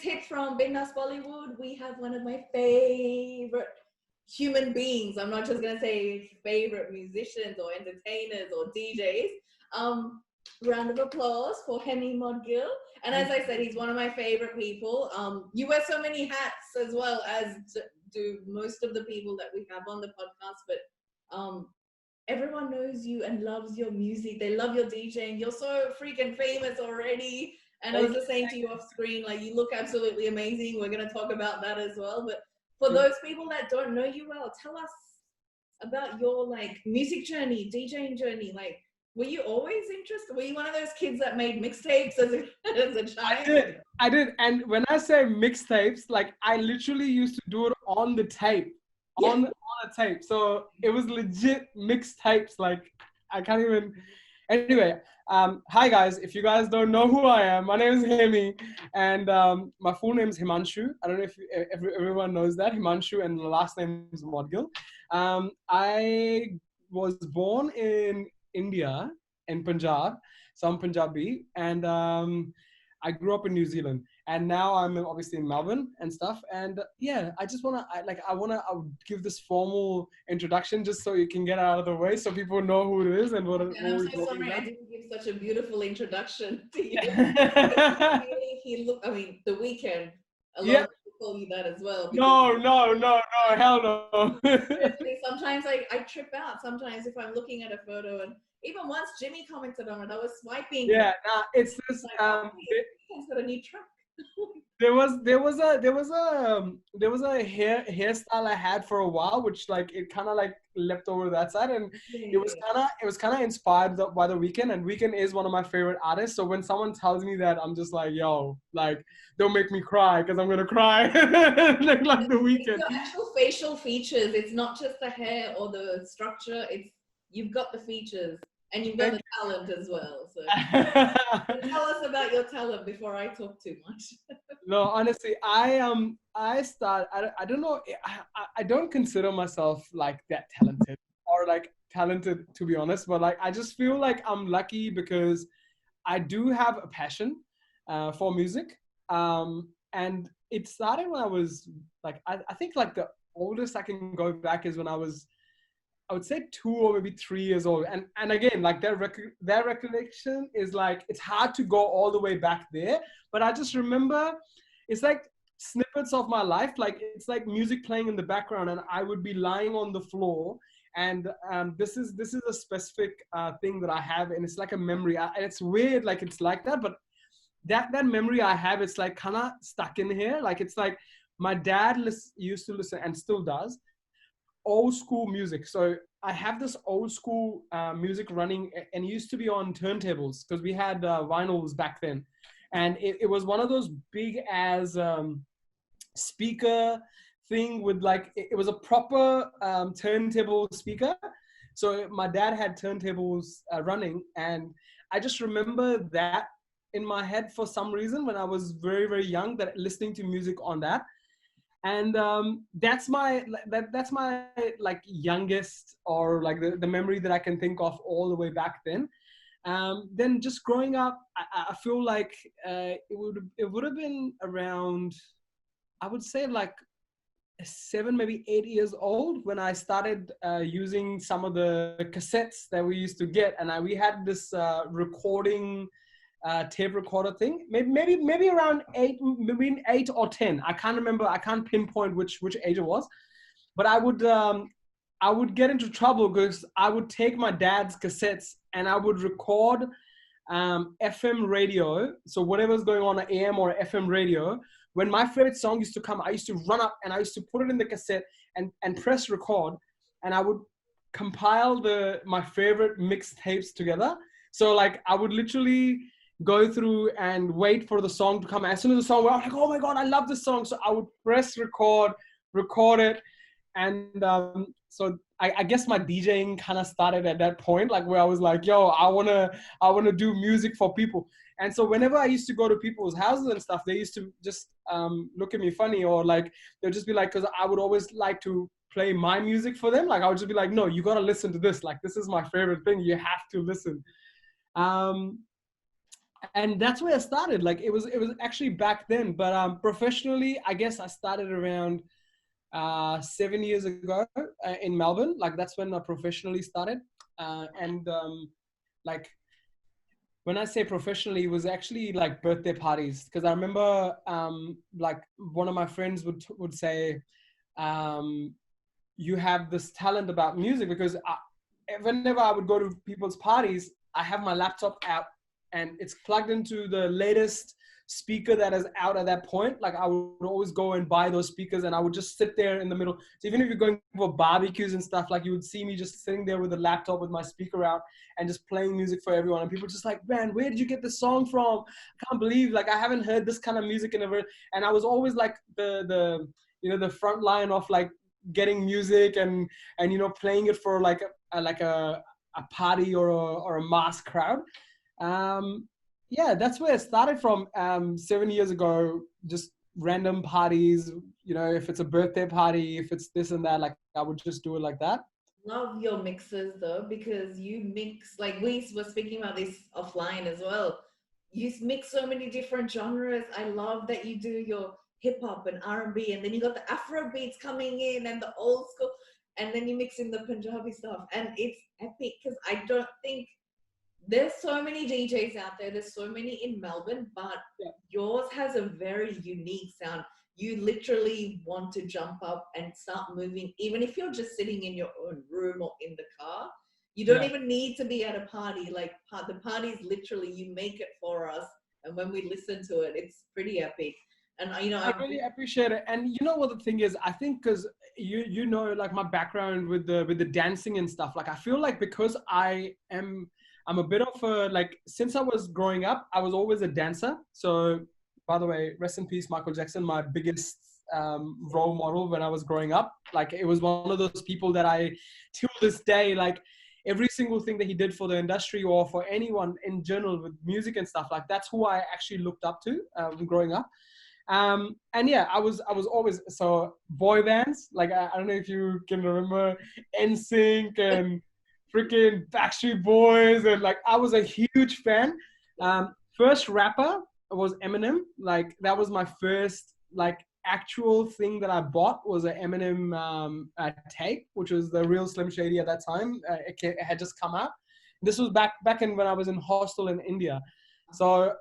it's Hit from Bindaas Bollywood. We have one of my favorite human beings. I'm not just gonna say favorite musicians or entertainers or DJs. Round of applause for Hemi Modgil. And as I said, he's one of my favorite people. You wear so many hats as well as do most of the people that we have on the podcast, but everyone knows you and loves your music. They love your DJing. You're so freaking famous already. And I was just saying to you off screen, like, you look absolutely amazing. We're going to talk about that as well. But for those people that don't know you well, tell us about your like music journey, DJing journey. Like, were you always interested? Were you one of those kids that made mixtapes as a child? I did. And when I say mixtapes, like I literally used to do it on the tape, on a tape. So it was legit mixtapes. Like I can't even. Anyway, hi guys. If you guys don't know who I am, my name is Hemi, and my full name is Himanshu. I don't know if everyone knows that, Himanshu, and the last name is Modgil. I was born in India, in Punjab, so I'm Punjabi, and I grew up in New Zealand, and now I'm obviously in Melbourne and stuff. And yeah, I just wanna, I would give this formal introduction just so you can get out of the way, so people know who it is and what. And I'm so sorry I didn't give such a beautiful introduction to you. He looked. I mean, The Weeknd. A lot of people call you that as well. No, hell no. Sometimes I trip out. Sometimes if I'm looking at a photo, and even once Jimmy commented on it, I was swiping. Yeah, it's this. He's got a new truck. There was a hairstyle I had for a while, which like it kind of like leapt over that side, and it was kind of inspired by The Weeknd, and Weeknd is one of my favorite artists. So when someone tells me that, I'm just like, yo, like don't make me cry because I'm gonna cry like The Weeknd. It's your actual facial features. It's not just the hair or the structure. It's you've got the features. And you've got the talent as well. So tell us about your talent before I talk too much. No, honestly, I don't know. I don't consider myself like that talented or like talented, to be honest. But like, I just feel like I'm lucky because I do have a passion for music. And it started when I was like, I think like the oldest I can go back is when I would say 2 or maybe 3 years old. And again, like that recollection is like, it's hard to go all the way back there. But I just remember it's like snippets of my life. Like it's like music playing in the background and I would be lying on the floor. And this is a specific thing that I have. And it's like a memory. And it's weird, like it's like that. But that memory I have, it's like kind of stuck in here. Like it's like my dad used to listen and still does old school music. So I have this old school music running, and it used to be on turntables because we had vinyls back then. And it was one of those big as speaker thing with like, it was a proper turntable speaker. So my dad had turntables running, and I just remember that in my head for some reason when I was very, very young, that listening to music on that. And that's my like youngest or like the memory that I can think of all the way back then. Then just growing up, I feel like it would have been around, I would say like 7, maybe 8 years old when I started using some of the cassettes that we used to get, and we had this recording tape recorder thing, maybe around 8, between 8 or 10. I can't remember. I can't pinpoint which age it was, but I would get into trouble because I would take my dad's cassettes and I would record FM radio. So whatever's going on AM or FM radio. When my favorite song used to come, I used to run up and I used to put it in the cassette and press record, and I would compile my favorite mixtapes together. So like I would literally go through and wait for the song to come. As soon as the song went, I'm like, oh my God, I love this song. So I would press record it. And so I guess my DJing kind of started at that point, like where I was like, yo, I wanna do music for people. And so whenever I used to go to people's houses and stuff, they used to just look at me funny, or like, they'll just be like, because I would always like to play my music for them. Like I would just be like, no, you got to listen to this. Like, this is my favorite thing. You have to listen. And that's where I started. Like it was actually back then, but professionally, I guess I started around 7 years ago in Melbourne. Like that's when I professionally started. And like when I say professionally, it was actually like birthday parties. Because I remember like one of my friends would say, um, "You have this talent about music." Because whenever I would go to people's parties, I have my laptop out and it's plugged into the latest speaker that is out at that point. Like I would always go and buy those speakers and I would just sit there in the middle. So even if you're going for barbecues and stuff, like you would see me just sitting there with a laptop with my speaker out and just playing music for everyone. And people just like, man, where did you get this song from? I can't believe, like, I haven't heard this kind of music in a very, and I was always like the front line of like getting music and playing it for like a party or a mass crowd. Yeah, that's where it started from 7 years ago. Just random parties, if it's a birthday party, if it's this and that, like I would just do it like that. Love your mixes though, because you mix, like we were speaking about this offline as well. You mix so many different genres. I love that you do your hip hop and R&B, and then you got the Afro beats coming in and the old school, and then you mix in the Punjabi stuff, and it's epic because I don't think there's so many DJs out there. There's so many in Melbourne, but yours has a very unique sound. You literally want to jump up and start moving, even if you're just sitting in your own room or in the car. You don't even need to be at a party. Like the party's literally, you make it for us, and when we listen to it, it's pretty epic. And I really appreciate it. And you know what the thing is, I think because like my background with the dancing and stuff, like I feel like because I'm a bit of a, like, since I was growing up, I was always a dancer. So by the way, rest in peace, Michael Jackson, my biggest role model when I was growing up. Like it was one of those people that I, till this day, like every single thing that he did for the industry or for anyone in general with music and stuff, like that's who I actually looked up to growing up. And yeah, I was always, so boy bands, like I don't know if you can remember NSYNC and freaking Backstreet Boys, and like I was a huge fan. First rapper was Eminem. Like that was my first like actual thing that I bought, was an Eminem tape, which was the real Slim Shady at that time. It had just come out. This was back in when I was in hostel in India. So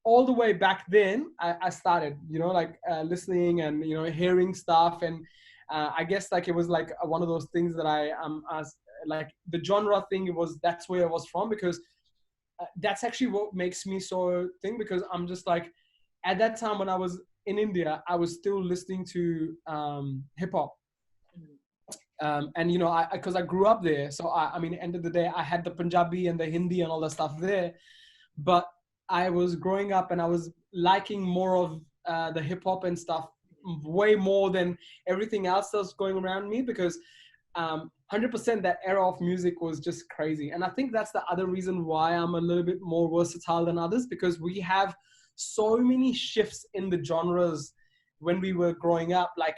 all the way back then, I started, like listening and, hearing stuff. And I guess like it was like one of those things that I like the genre thing, that's where it was from, because that's actually what makes me so thing, because I'm just like, at that time when I was in India, I was still listening to hip hop. And because I grew up there, so I mean, end of the day, I had the Punjabi and the Hindi and all that stuff there, but I was growing up and I was liking more of the hip hop and stuff way more than everything else that's going around me, because 100% that era of music was just crazy. And I think that's the other reason why I'm a little bit more versatile than others, because we have so many shifts in the genres when we were growing up. Like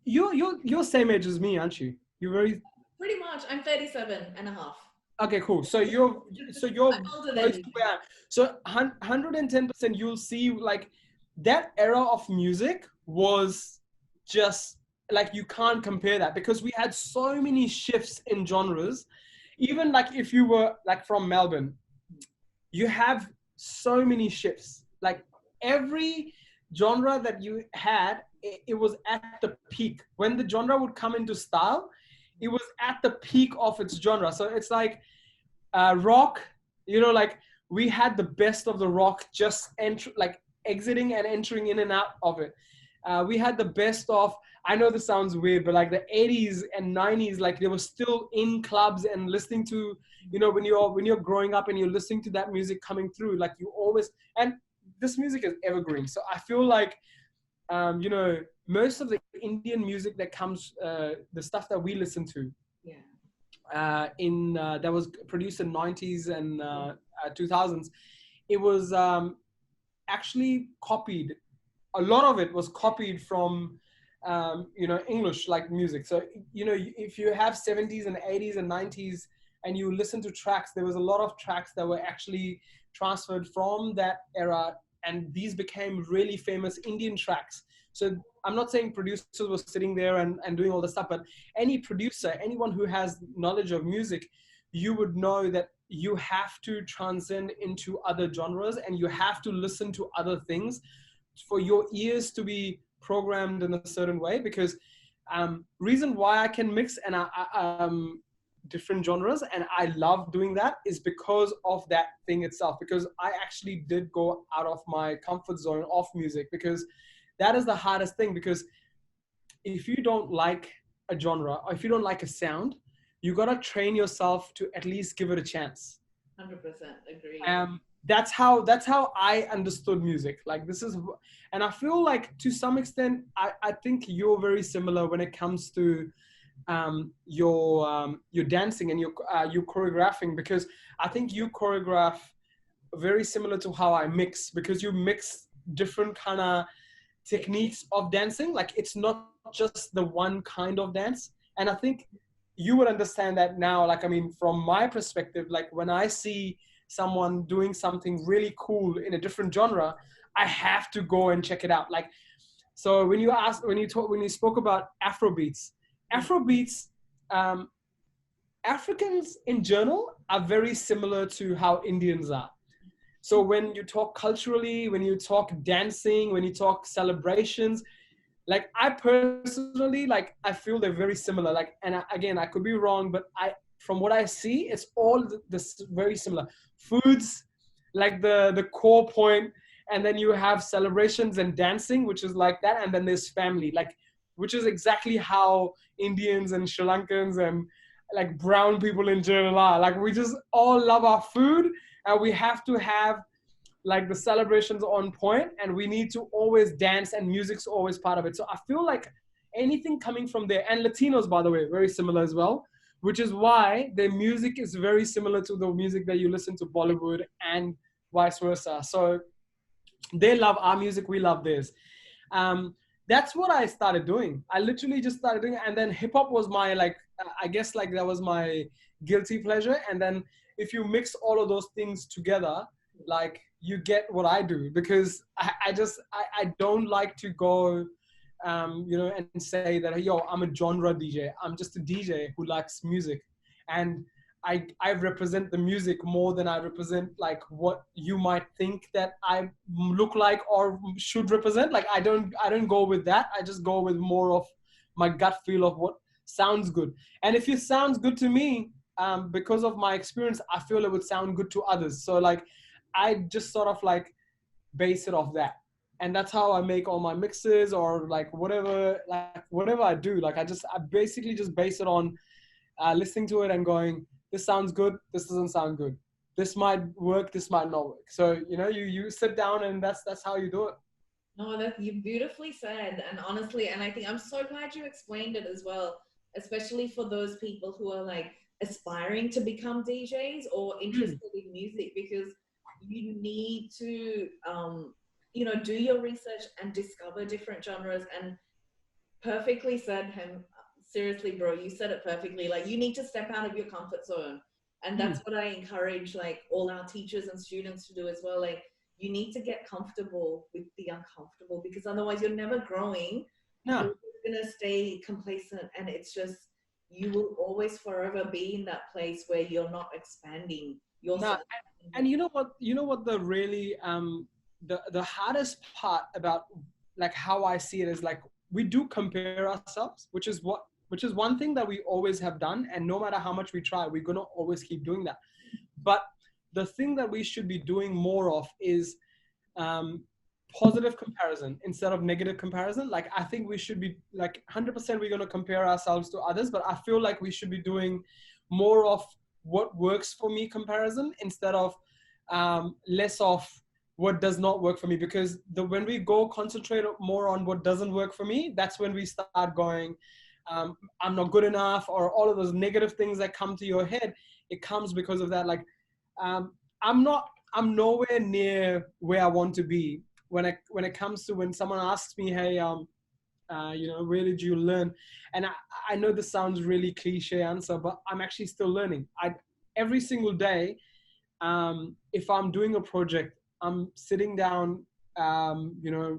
you're same age as me, aren't you? You're very pretty much. I'm 37 and a half. Okay, cool. So you're older than you. So 110%, you'll see like that era of music was just like, you can't compare that, because we had so many shifts in genres. Even like if you were like from Melbourne, you have so many shifts. Like every genre that you had, it was at the peak. When the genre would come into style, it was at the peak of its genre. So it's like rock, like we had the best of the rock, just exiting and entering in and out of it. We had the best of, I know this sounds weird, but like the 80s and 90s, like they were still in clubs and listening to, when you're growing up and you're listening to that music coming through, like you always, and this music is evergreen. So I feel like, most of the Indian music that comes, the stuff that we listen to, that was produced in 90s and 2000s, it was actually copied. A lot of it was copied from, English like music. So, if you have 70s and 80s and 90s and you listen to tracks, there was a lot of tracks that were actually transferred from that era, and these became really famous Indian tracks. So I'm not saying producers were sitting there and doing all the stuff, but any producer, anyone who has knowledge of music, you would know that you have to transcend into other genres and you have to listen to other things for your ears to be programmed in a certain way. Because reason why I can mix and different genres and I love doing that is because of that thing itself, because I actually did go out of my comfort zone of music, because that is the hardest thing. Because if you don't like a genre or if you don't like a sound, you got to train yourself to at least give it a chance. 100% agree. That's how I understood music. Like this is, and I feel like to some extent, I think you're very similar when it comes to your dancing and your choreographing, because I think you choreograph very similar to how I mix, because you mix different kind of techniques of dancing. Like it's not just the one kind of dance. And I think you would understand that now. Like, I mean, from my perspective, like when I see someone doing something really cool in a different genre, I have to go and check it out. Like, so when you spoke about Afrobeats, Africans in general are very similar to how Indians are. So when you talk culturally, when you talk dancing, when you talk celebrations, like I personally, like I feel they're very similar. Like, and again, I could be wrong, but from what I see, it's all this very similar. Foods, like the core point, and then you have celebrations and dancing, which is like that, and then there's family, like, which is exactly how Indians and Sri Lankans and like brown people in general are. Like we just all love our food, and we have to have like the celebrations on point, and we need to always dance, and music's always part of it. So I feel like anything coming from there, and Latinos, by the way, very similar as well, which is why their music is very similar to the music that you listen to Bollywood and vice versa. So they love our music, we love theirs. That's what I started doing. I literally just started doing it, and then hip hop was my like, I guess like that was my guilty pleasure. And then if you mix all of those things together, like you get what I do, because I don't like to go, and say that, yo, I'm a genre DJ. I'm just a DJ who likes music. And I represent the music more than I represent like what you might think that I look like or should represent. Like I don't go with that. I just go with more of my gut feel of what sounds good. And if it sounds good to me, because of my experience, I feel it would sound good to others. So like I just sort of like base it off that. And that's how I make all my mixes, or like whatever I do. Like I basically just base it on listening to it and going, this sounds good, this doesn't sound good. This might work, this might not work. So, you sit down and that's how you do it. No, that you beautifully said. And honestly, and I think I'm so glad you explained it as well, especially for those people who are like aspiring to become DJs or interested in music, because you need to, do your research and discover different genres. And perfectly said, him. Seriously, bro, you said it perfectly. Like, you need to step out of your comfort zone. And that's what I encourage, like, all our teachers and students to do as well. Like, you need to get comfortable with the uncomfortable, because otherwise you're never growing. No. You're going to stay complacent. And it's just, you will always forever be in that place where you're not expanding yourself. No. And you know what the really, the hardest part about, like, how I see it is, like, we do compare ourselves, which is one thing that we always have done. And no matter how much we try, we're going to always keep doing that. But the thing that we should be doing more of is positive comparison instead of negative comparison. Like, I think we should be like 100% we're going to compare ourselves to others, but I feel like we should be doing more of what works for me comparison instead of less of what does not work for me. Because when we go concentrate more on what doesn't work for me, that's when we start going, I'm not good enough, or all of those negative things that come to your head. It comes because of that. Like, I'm nowhere near where I want to be when it comes to when someone asks me, hey, where did you learn? And I know this sounds really cliche answer, but I'm actually still learning. every single day, if I'm doing a project, I'm sitting down, you know,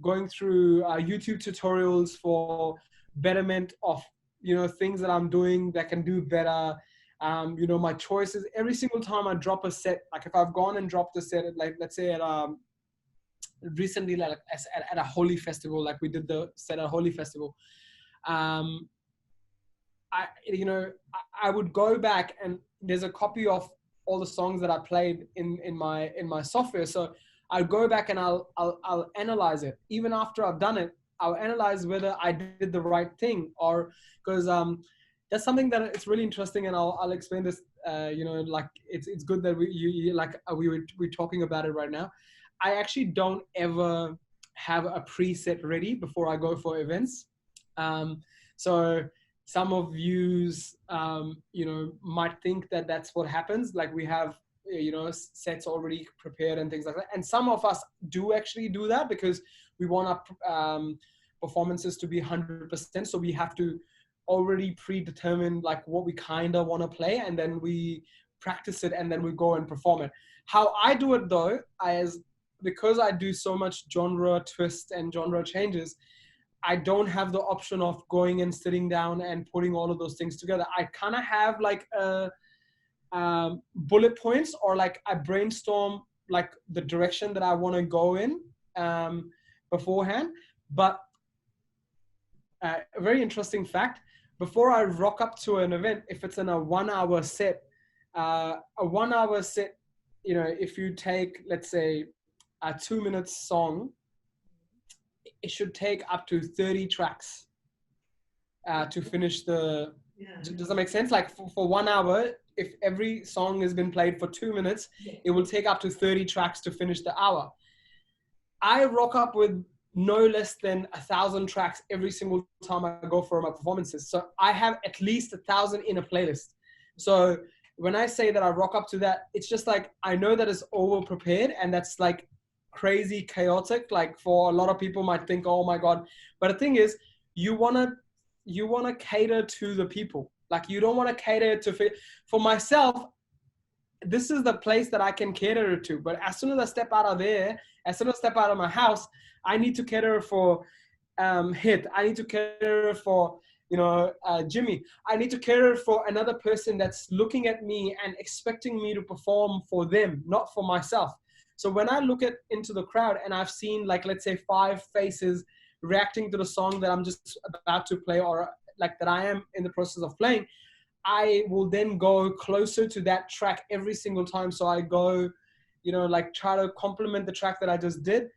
going through YouTube tutorials for betterment of, you know, things that I'm doing that can do better. You know, my choices every single time I drop a set. Like if I've gone and dropped a set, like let's say at recently, like at a Holy festival, like we did the set at Holy festival. You know, I would go back and there's a copy of all the songs that I played in my software. So I'll go back and I'll analyze it. Even after I've done it, I'll analyze whether I did the right thing, or because that's something that it's really interesting, and I'll explain this. You know, like it's good that we're talking about it right now. I actually don't ever have a preset ready before I go for events. So some of yous, you know, might think that that's what happens. Like we have, you know, sets already prepared and things like that. And some of us do actually do that because we want our performances to be 100%. So we have to already predetermine like what we kind of want to play, and then we practice it and then we go and perform it. How I do it though, because I do so much genre twist and genre changes, I don't have the option of going and sitting down and putting all of those things together. I kind of have like bullet points, or like I brainstorm like the direction that I want to go in beforehand. But a very interesting fact, before I rock up to an event, if it's in a 1 hour set, you know, if you take, let's say, a 2-minute song, it should take up to 30 tracks to finish the, does that make sense? Like for 1 hour, if every song has been played for 2 minutes, it will take up to 30 tracks to finish the hour. I rock up with no less than 1,000 tracks every single time I go for my performances. So I have at least 1,000 in a playlist. So when I say that I rock up to that, it's just like, I know that it's over prepared, and that's like crazy chaotic. Like for a lot of people might think, oh my God. But the thing is, you want to cater to the people. Like you don't want to cater to, for myself, this is the place that I can cater to. But as soon as I step out of there, as soon as I step out of my house, I need to cater for Hit. I need to cater for, you know, Jimmy. I need to cater for another person that's looking at me and expecting me to perform for them, not for myself. So when I look into the crowd and I've seen, like, let's say 5 faces reacting to the song that I'm just about to play, or like that I am in the process of playing, I will then go closer to that track every single time. So I go, you know, like try to complement the track that I just did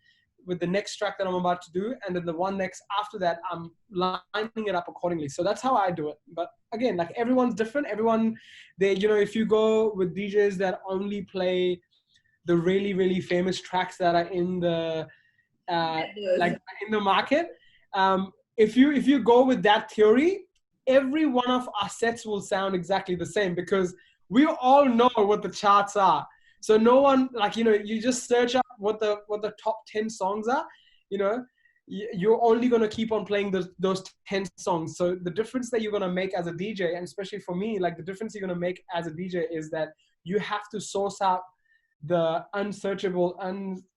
with the next track that I'm about to do. And then the one next after that, I'm lining it up accordingly. So that's how I do it. But again, like everyone's different. Everyone, you know, if you go with DJs that only play the really, really famous tracks that are in the, like in the market, if you go with that theory, every one of our sets will sound exactly the same, because we all know what the charts are. So no one, like, you know, you just search up what the top 10 songs are, you know, you're only going to keep on playing those 10 songs. So the difference that you're going to make as a DJ, and especially for me, like the difference you're going to make as a DJ is that you have to source out the unsearchable,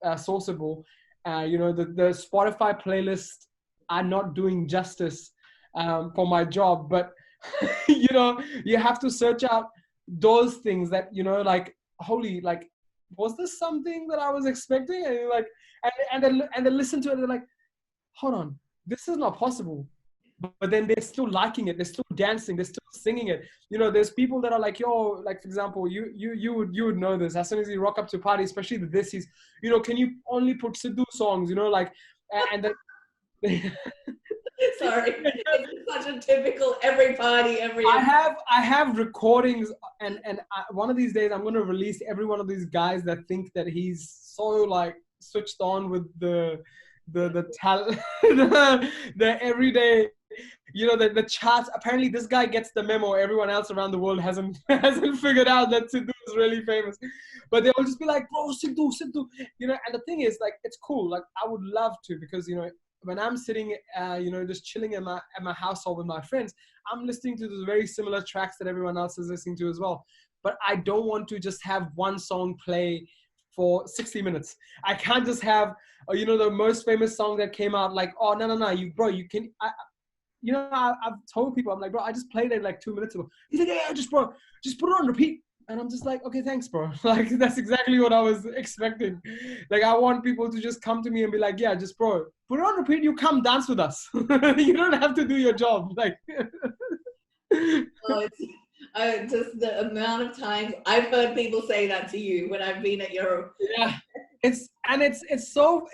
unsourceable. You know, the Spotify playlists are not doing justice for my job, but you know, you have to search out those things that, you know, like, holy, like, was this something that I was expecting? And you're like, and then listen to it and they're like, hold on, this is not possible. But then they're still liking it, they're still dancing, they're still singing it. You know, there's people that are like, yo, like for example, you would know this. As soon as you rock up to a party, especially the Dissies, you know, can you only put Sidhu songs? You know, like, and then sorry, it's such a typical every party, I have recordings, and one of these days I'm going to release every one of these guys that think that he's so like switched on with the talent, the everyday, you know, the charts. Apparently this guy gets the memo. Everyone else around the world hasn't figured out that Sidhu is really famous. But they'll just be like, bro, Sidhu, you know. And the thing is, like, it's cool. Like, I would love to, because, you know, when I'm sitting, you know, just chilling at my household with my friends, I'm listening to those very similar tracks that everyone else is listening to as well. but I don't want to just have one song play for 60 minutes. I can't just have, the most famous song that came out, like, oh, no, you can, I've told people, I'm like, bro, I just played it like 2 minutes ago. He's like, yeah, just put it on repeat. And I'm just like, okay, thanks, bro. Like, that's exactly what I was expecting. Like, I want people to just come to me and be like, yeah, just, bro, put it on repeat. You come dance with us. You don't have to do your job. Like, oh, it's just the amount of times I've heard people say that to you when I've been at your. Yeah. It's so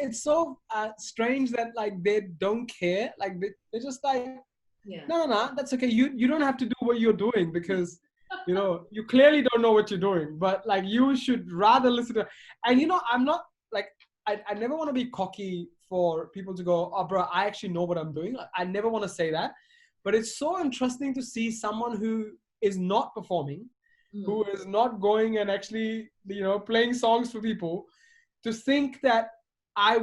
strange that like they don't care. Like they're just like, Yeah. No, that's okay. You don't have to do what you're doing because you clearly don't know what you're doing, but like you should rather listen to. And I'm not like, I never want to be cocky for people to go, oh bro, I actually know what I'm doing. Like, I never want to say that, but it's so interesting to see someone who is not performing, who is not going and actually playing songs for people, to think that I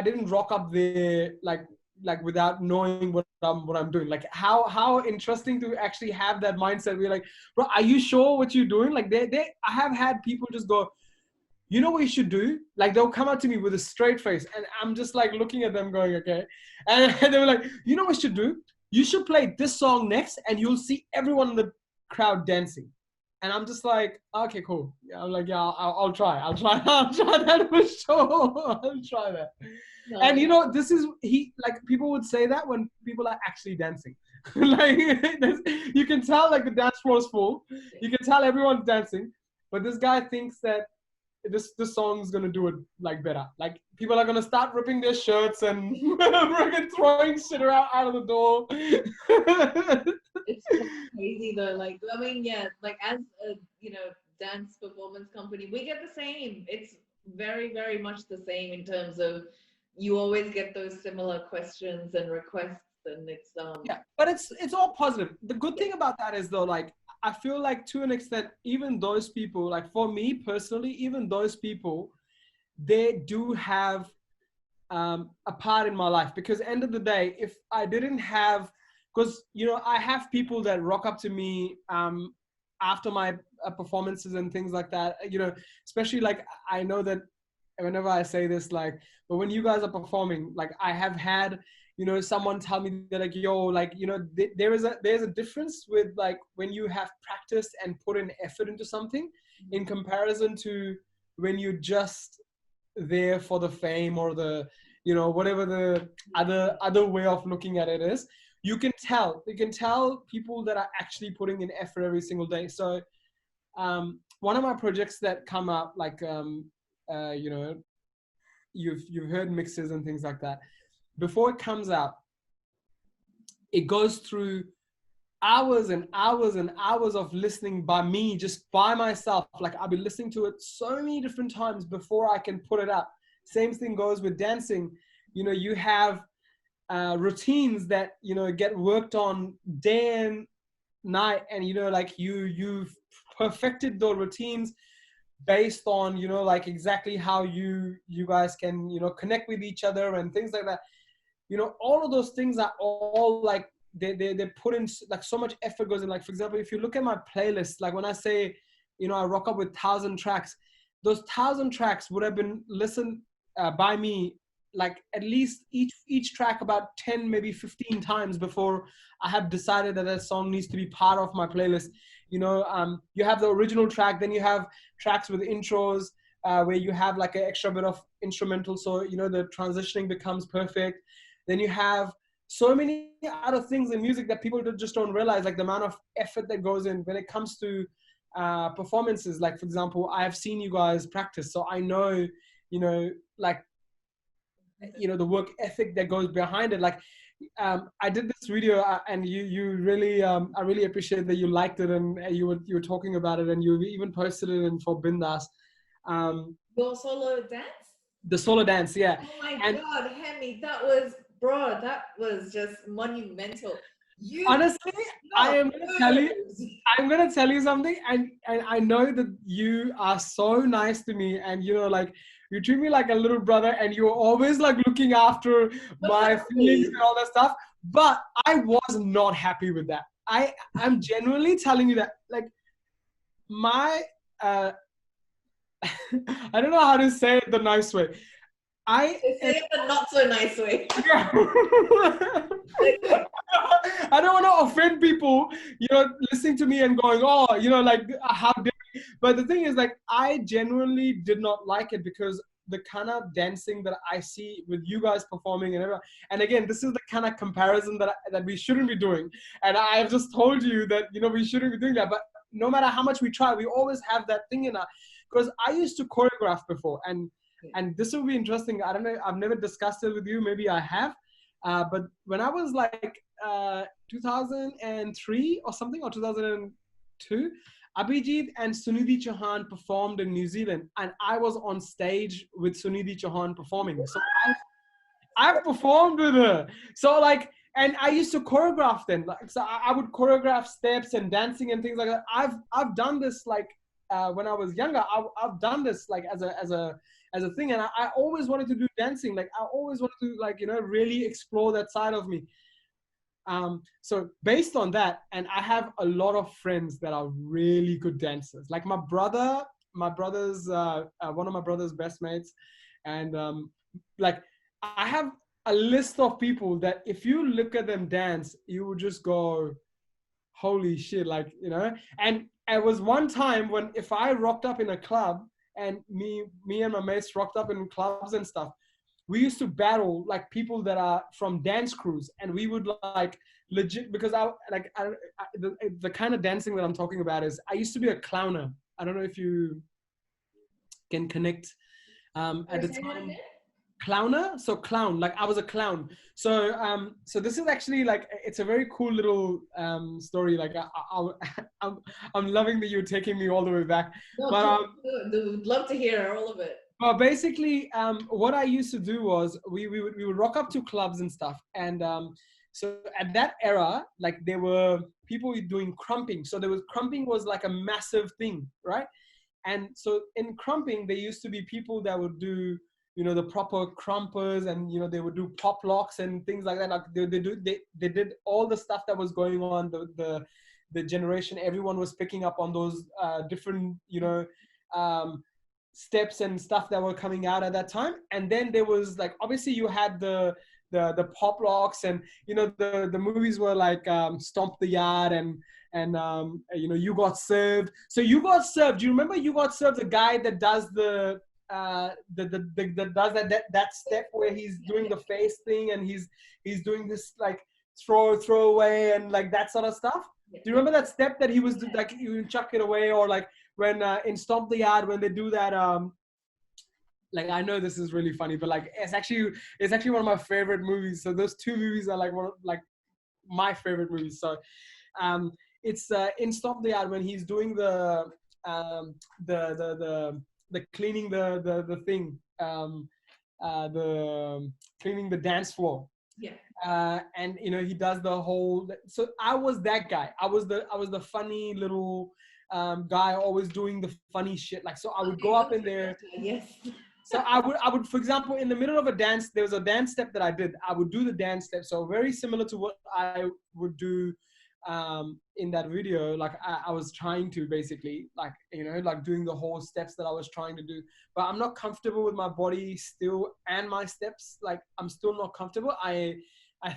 didn't rock up there like without knowing what I'm doing. Like how interesting to actually have that mindset. We're like, bro, are you sure what you're doing? Like I have had people just go, you know what you should do? Like they'll come out to me with a straight face and I'm just like looking at them going, okay. And they were like, you know what you should do? You should play this song next and you'll see everyone in the crowd dancing. And I'm just like, okay, cool. Yeah, I'm like, yeah, I'll try. I'll try that for sure. I'll try that. No. And this is like people would say that when people are actually dancing. Like you can tell like the dance floor is full. You can tell everyone's dancing, but this guy thinks that this song is gonna do it like better. Like people are gonna start ripping their shirts and throwing shit out of the door. It's so crazy though. Like I mean, yeah, like as a dance performance company, we get the same. It's very, very much the same in terms of you always get those similar questions and requests, and it's yeah, but it's all positive. The good thing about that is though, like I feel like to an extent, even those people, like for me personally, even those people, they do have a part in my life, because end of the day, if I didn't have, because I have people that rock up to me after my performances and things like that, especially like I know that whenever I say this, like, but when you guys are performing, like I have had someone tell me that like, yo, like, there's a difference with like when you have practiced and put in effort into something in comparison to when you're just there for the fame or the, whatever the other way of looking at it is. You can tell people that are actually putting in effort every single day. So one of my projects that come up, like, you've heard mixes and things like that. Before it comes out, it goes through hours and hours and hours of listening by me, just by myself. Like I'll be listening to it so many different times before I can put it up. Same thing goes with dancing. You have routines that, get worked on day and night. And, like you've perfected those routines based on, like exactly how you guys can, connect with each other and things like that. All of those things are all like, they put in like so much effort goes in. Like, for example, if you look at my playlist, like when I say, I rock up with 1,000 tracks, those 1,000 tracks would have been listened by me, like at least each track about 10, maybe 15 times before I have decided that that song needs to be part of my playlist. You have the original track, then you have tracks with intros where you have like an extra bit of instrumental. So, the transitioning becomes perfect. Then you have so many other things in music that people just don't realize, like the amount of effort that goes in when it comes to performances. Like, for example, I have seen you guys practice, so I know, like, the work ethic that goes behind it. Like, I did this video and you really, I really appreciate that you liked it and you were talking about it, and you even posted it in for Bindaas. Your solo dance? The solo dance, yeah. Oh my God, Hemi, that was just monumental. Honestly, I'm gonna tell you something, and I know that you are so nice to me, and like you treat me like a little brother, and you're always like looking after my feelings and all that stuff. But I was not happy with that. I'm genuinely telling you that, like, my I don't know how to say it the nice way. Say it the not so nice way. Yeah. I don't want to offend people, listening to me and going, oh, like, how dare you? But the thing is, like, I genuinely did not like it because the kind of dancing that I see with you guys performing and everything. And again, this is the kind of comparison that we shouldn't be doing. And I have just told you that, we shouldn't be doing that. But no matter how much we try, we always have that thing in our, because I used to choreograph before, and this will be interesting. I don't know. I've never discussed it with you. Maybe I have. But when I was like 2003 or something, or 2002, Abhijit and Sunidhi Chauhan performed in New Zealand, and I was on stage with Sunidhi Chauhan performing. So I've performed with her. So like, and I used to choreograph then. Like, so I would choreograph steps and dancing and things like that. I've done this like when I was younger. I've done this like as a thing, and I always wanted to do dancing. Like I always wanted to like really explore that side of me. So based on that, and I have a lot of friends that are really good dancers. Like my brother's one of my brother's best mates, and like I have a list of people that if you look at them dance, you would just go, holy shit, like, and it was one time when if I rocked up in a club and me and my mates rocked up in clubs and stuff, we used to battle like people that are from dance crews, and we would like legit, because the kind of dancing that I'm talking about is I used to be a clowner. I don't know if you can connect at the time. Clowner, so clown, like I was a clown. So this is actually like, it's a very cool little story. Like I'm loving that you're taking me all the way back. No, but would love to hear all of it. Well, basically, what I used to do was we would rock up to clubs and stuff, and so at that era, like there were people doing crumping. So crumping was like a massive thing, right? And so in crumping, there used to be people that would do the proper crumpers, and they would do pop locks and things like that. Like they did all the stuff that was going on. The generation, everyone was picking up on those different steps and stuff that were coming out at that time. And then there was like, obviously you had the pop locks, and the movies were like Stomp the Yard and You Got Served. So You Got Served, do you remember You Got Served, the guy that does that step where he's doing the face thing, and he's doing this like throw away and like that sort of stuff? Do you remember that step that he was like, you chuck it away? Or like when in Stomp the Yard, when they do that, like, I know this is really funny, but like it's actually one of my favorite movies. So those two movies are like one of like my favorite movies. So it's in Stomp the Yard when he's doing the cleaning the thing, the cleaning the dance floor. Yeah. And he does the whole. So I was that guy. I was the funny little guy, always doing the funny shit. Like, so I would go up in there. Yes. So I would, for example, in the middle of a dance, there was a dance step that I did. I would do the dance step. So very similar to what I would do in that video. Like I was trying to basically like, like doing the whole steps that I was trying to do, but I'm not comfortable with my body still and my steps. Like I'm still not comfortable. I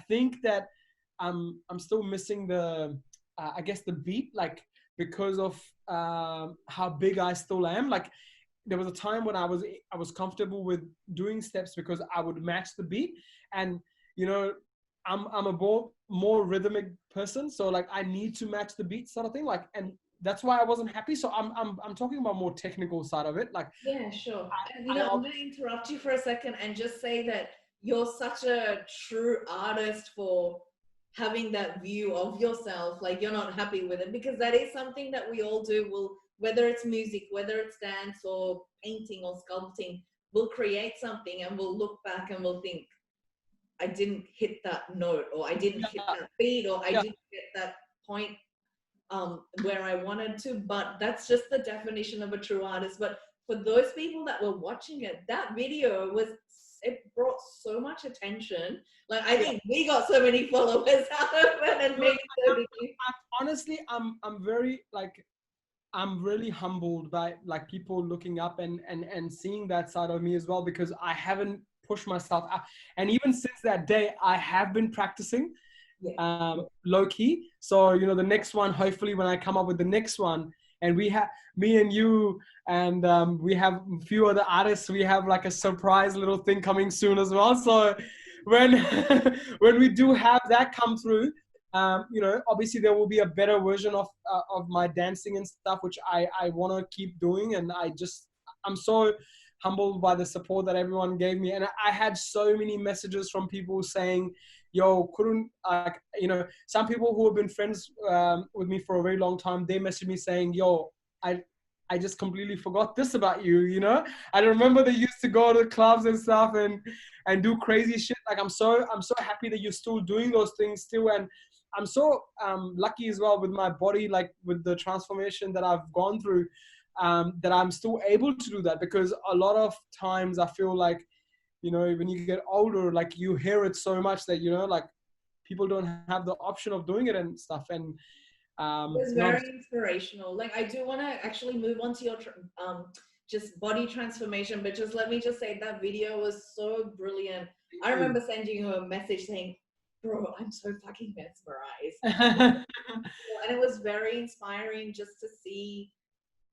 think that I'm still missing the, I guess the beat, like because of how big I still am. Like there was a time when I was comfortable with doing steps because I would match the beat, and I'm a more rhythmic person, so like I need to match the beat sort of thing. Like, and that's why I wasn't happy. So I'm talking about more technical side of it. Like, yeah, sure. I'm going to interrupt you for a second and just say that you're such a true artist for having that view of yourself. Like you're not happy with it, because that is something that we all do. Whether it's music, whether it's dance or painting or sculpting, we'll create something and we'll look back and we'll think, I didn't hit that note, or I didn't hit that beat, or I didn't get that point where I wanted to. But that's just the definition of a true artist. But for those people that were watching it, that video it brought so much attention. Like I think we got so many followers out of it, and maybe so did you. Honestly, I'm very like, I'm really humbled by like people looking up and seeing that side of me as well, because I haven't pushed myself out. And even since that day, I have been practicing Yeah. low key. So, you know, the next one, hopefully when I come up with the next one, and we have me and you, and we have a few other artists, we have like a surprise little thing coming soon as well. So when when we do have that come through, you know, obviously there will be a better version of my dancing and stuff, which I want to keep doing. And I'm so humbled by the support that everyone gave me. And I had so many messages from people saying, yo, couldn't, you know, some people who have been friends with me for a very long time, they messaged me saying, yo, I just completely forgot this about you, you know? I remember they used to go to clubs and stuff and do crazy shit. Like, I'm so happy that you're still doing those things still. And I'm so lucky as well with my body, like with the transformation that I've gone through, that I'm still able to do that. Because a lot of times I feel like, you know, when you get older, like you hear it so much that, you know, like people don't have the option of doing it and stuff. And It was you know, very inspirational. Like, I do want to actually move on to your just body transformation, but just let me just say that video was so brilliant. I remember sending you a message saying, bro, I'm so fucking mesmerized. And it was very inspiring just to see,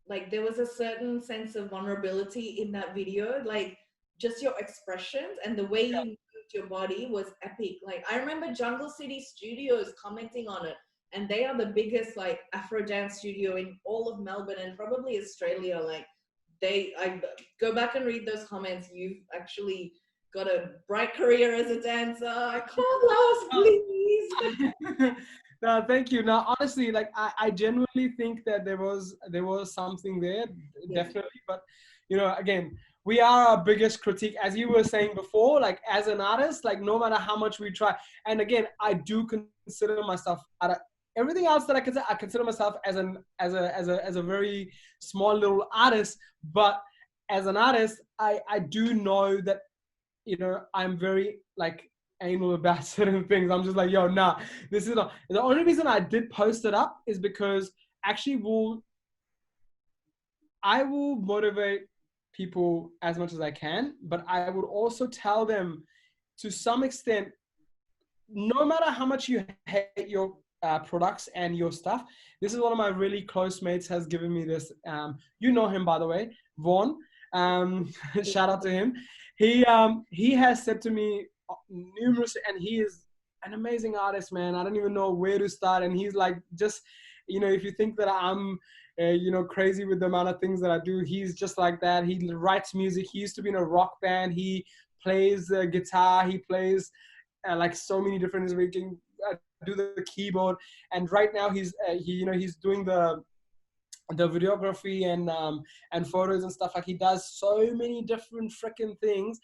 like, there was a certain sense of vulnerability in that video. Like, just your expressions and the way you moved your body was epic. Like, I remember Jungle City Studios commenting on it, and they are the biggest like Afro dance studio in all of Melbourne and probably Australia. Like, I go back and read those comments. You've actually got a bright career as a dancer. Call us, please. No, thank you. Now, honestly, like I genuinely think that there was something there, Yeah. definitely. But you know, again, we are our biggest critique, as you were saying before. Like as an artist, like no matter how much we try, and again, I do consider myself out of everything else that I consider myself as a very small little artist. But as an artist, I do know that, you know, I'm very like anal about certain things. I'm just like, yo, nah, this is not. The only reason I did post it up is because actually I will motivate people as much as I can, but I would also tell them to some extent, no matter how much you hate your products and your stuff. This is one of my really close mates has given me this. You know him, by the way, Vaughn. Shout out to him. He has said to me numerous, and he is an amazing artist, man. I don't even know where to start. And he's like, just, you know, if you think that I'm, you know, crazy with the amount of things that I do, he's just like that. He writes music. He used to be in a rock band. He plays guitar. He plays like so many different ways. We can do the keyboard. And right now he's doing the videography and photos and stuff. Like he does so many different freaking things.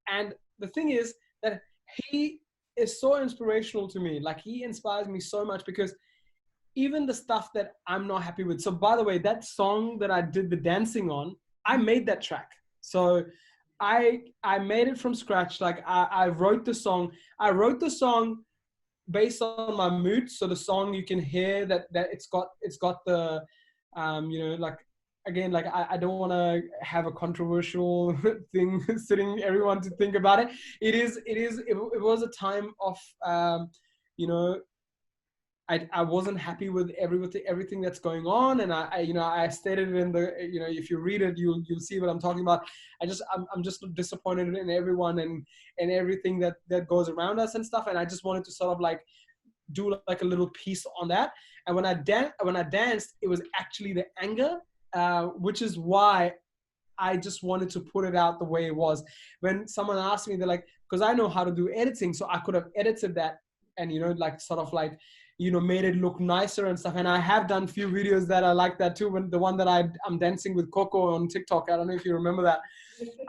And the thing is that he is so inspirational to me. Like he inspires me so much, because even the stuff that I'm not happy with. So by the way, that song that I did the dancing on, I made that track. So I made it from scratch. Like I wrote the song. I wrote the song based on my mood. So the song, you can hear that it's got the you know, like again, like I don't want to have a controversial thing sitting everyone to think about it. It was a time of you know, I wasn't happy with everything that's going on. And I you know, I stated it in the, you know, if you read it, you'll see what I'm talking about. I'm just disappointed in everyone and everything that goes around us and stuff. And I just wanted to sort of like do like a little piece on that. And when I danced, it was actually the anger, which is why I just wanted to put it out the way it was. When someone asked me, they're like, because I know how to do editing, so I could have edited that and, you know, like sort of like, you know, made it look nicer and stuff. And I have done few videos that are like that too. When the one that I'm dancing with Coco on TikTok, I don't know if you remember that.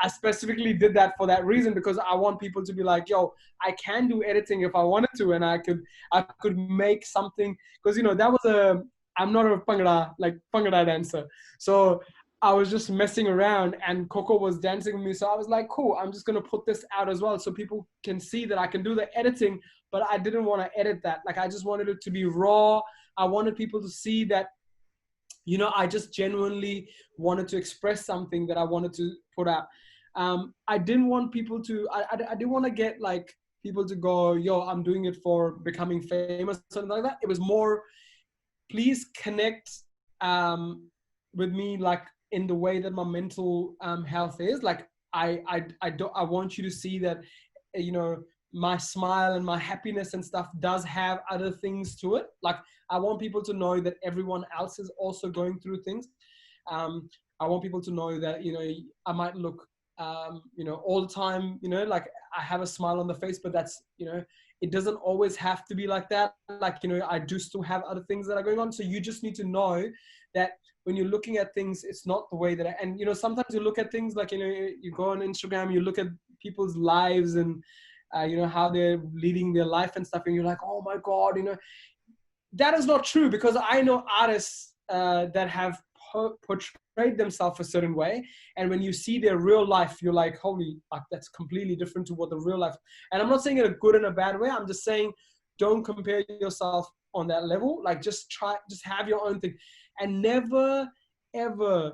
I specifically did that for that reason, because I want people to be like, yo, I can do editing if I wanted to, and I could make something, because, you know, I'm not a Bhangra dancer. So I was just messing around and Coco was dancing with me. So I was like, cool, I'm just going to put this out as well so people can see that I can do the editing, but I didn't want to edit that. Like, I just wanted it to be raw. I wanted people to see that you know, I just genuinely wanted to express something that I wanted to put out. I didn't want people to, I didn't want to get like people to go, yo, I'm doing it for becoming famous, something like that. It was more, please connect with me, like in the way that my mental health is. Like I want you to see that, you know, my smile and my happiness and stuff does have other things to it. Like I want people to know that everyone else is also going through things. I want people to know that, you know, I might look, you know, all the time, you know, like I have a smile on the face, but that's, you know, it doesn't always have to be like that. Like, you know, I do still have other things that are going on. So you just need to know that when you're looking at things, it's not the way that and, you know, sometimes you look at things like, you know, you go on Instagram, you look at people's lives and, you know, how they're leading their life and stuff. And you're like, oh my God, you know, that is not true, because I know artists that have portrayed themselves a certain way. And when you see their real life, you're like, holy, like that's completely different to what the real life. And I'm not saying it a good and a bad way. I'm just saying, don't compare yourself on that level. Like just have your own thing, and never, ever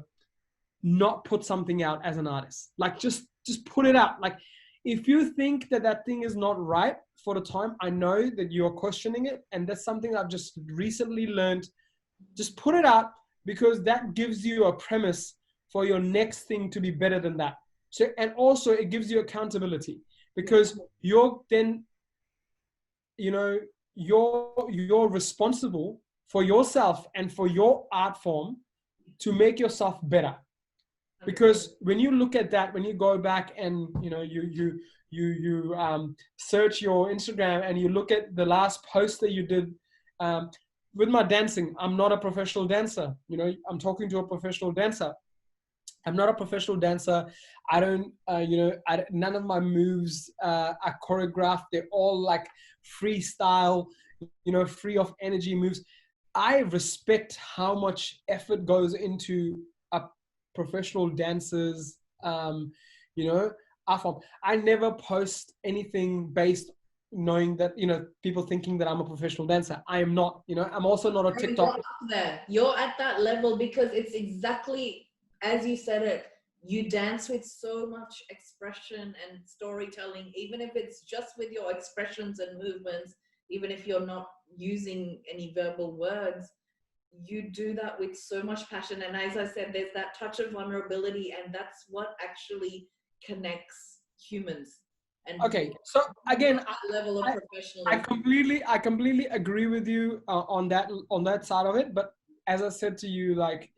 not put something out as an artist. Like just put it out. Like if you think that that thing is not right for the time, I know that you're questioning it. And that's something I've just recently learned. Just put it out, because that gives you a premise for your next thing to be better than that. So, and also it gives you accountability, because you're then, you know, you're responsible for yourself and for your art form to make yourself better. Because when you look at that, when you go back and, you know, you search your Instagram and you look at the last post that you did, with my dancing, I'm not a professional dancer. You know, I'm talking to a professional dancer. I'm not a professional dancer. I don't, you know, none of my moves are choreographed. They're all like freestyle, you know, free of energy moves. I respect how much effort goes into a professional dancers, you know, art form. I never post anything based knowing that, you know, people thinking that I'm a professional dancer. I am not, you know, I'm also not a TikTok. You're up there. You're at that level because it's exactly as you said it. You dance with so much expression and storytelling, even if it's just with your expressions and movements, even if you're not using any verbal words, you do that with so much passion. And as I said, there's that touch of vulnerability, and that's what actually connects humans. And okay, so again, level of professionalism. I completely agree with you on that side of it. But as I said to you, like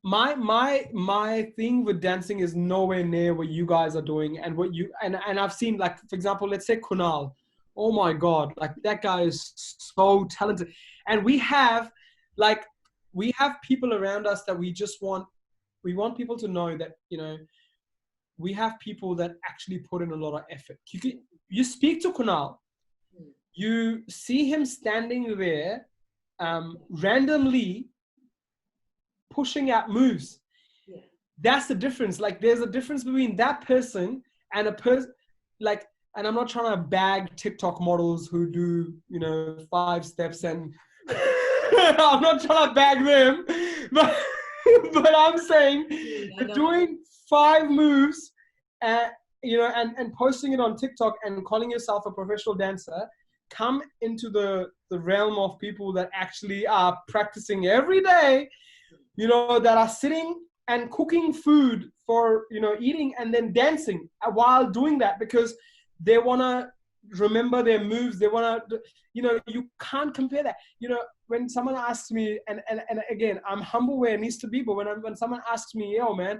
my thing with dancing is nowhere near what you guys are doing, and what you and I've seen, like, for example, let's say Kunal. Oh my God, like that guy is so talented, and we have people around us that we want people to know that, you know, we have people that actually put in a lot of effort. You speak to Kunal, you see him standing there, randomly pushing out moves. Yeah. That's the difference. Like there's a difference between that person and a person like, and I'm not trying to bag TikTok models who do, you know, 5 steps and I'm not trying to bag them, but I'm saying doing 5 moves, you know, and posting it on TikTok and calling yourself a professional dancer, come into the realm of people that actually are practicing every day, you know, that are sitting and cooking food for, you know, eating and then dancing while doing that, because they want to remember their moves. They want to, you know, you can't compare that. You know, when someone asks me, and again, I'm humble where it needs to be, but when someone asks me, yo, man,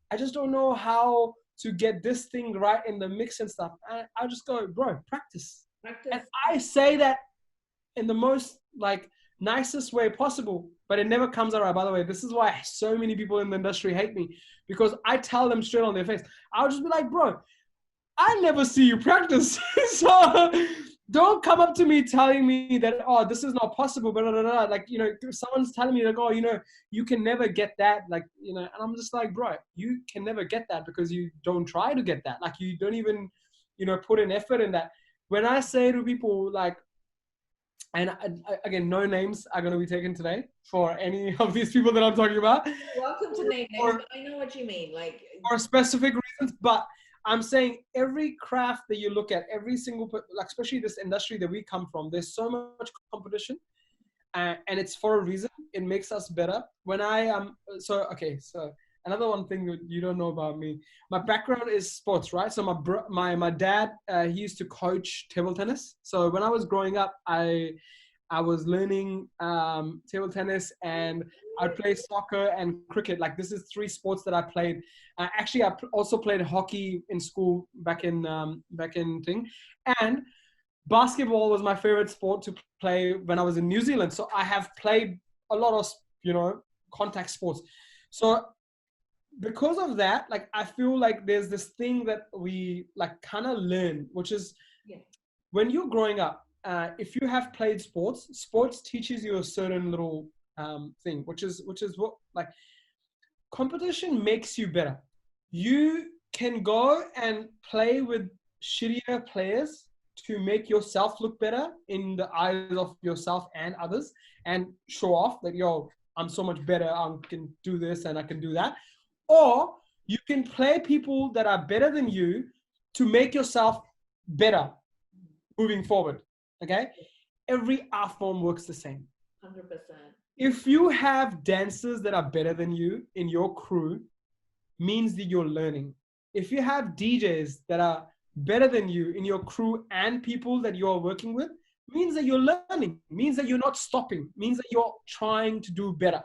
I just don't know how to get this thing right in the mix and stuff, I just go, bro, practice. And I say that in the most like nicest way possible, but it never comes out right. By the way, this is why so many people in the industry hate me, because I tell them straight on their face. I'll just be like, bro, I never see you practice. So don't come up to me telling me that, oh, this is not possible, but like, you know, someone's telling me like, oh, you know, you can never get that, like, you know, and I'm just like, bro, you can never get that because you don't try to get that. Like, you don't even, you know, put an effort in that. When I say to people, like, And again, no names are going to be taken today for any of these people that I'm talking about. You're welcome to name names, but I know what you mean. Like, for specific reasons, but I'm saying every craft that you look at, every single, like especially this industry that we come from, there's so much competition, and it's for a reason. It makes us better. When I am so another one thing that you don't know about me, my background is sports, right? So my dad, he used to coach table tennis. So when I was growing up, I was learning table tennis, and I'd play soccer and cricket. Like, this is three sports that I played. Actually, I also played hockey in school back in thing, and basketball was my favorite sport to play when I was in New Zealand. So I have played a lot of, contact sports. So because of that, like, I feel like there's this thing that we like kind of learn, which is when you're growing up, if you have played sports teaches you a certain little thing, which is what, like, competition makes you better. You can go and play with shittier players to make yourself look better in the eyes of yourself and others, and show off that, yo, I'm so much better, I can do this and I can do that. Or you can play people that are better than you to make yourself better moving forward. Okay? Every art form works the same. 100%. If you have dancers that are better than you in your crew, means that you're learning. If you have DJs that are better than you in your crew and people that you're working with, means that you're learning, means that you're not stopping, means that you're trying to do better.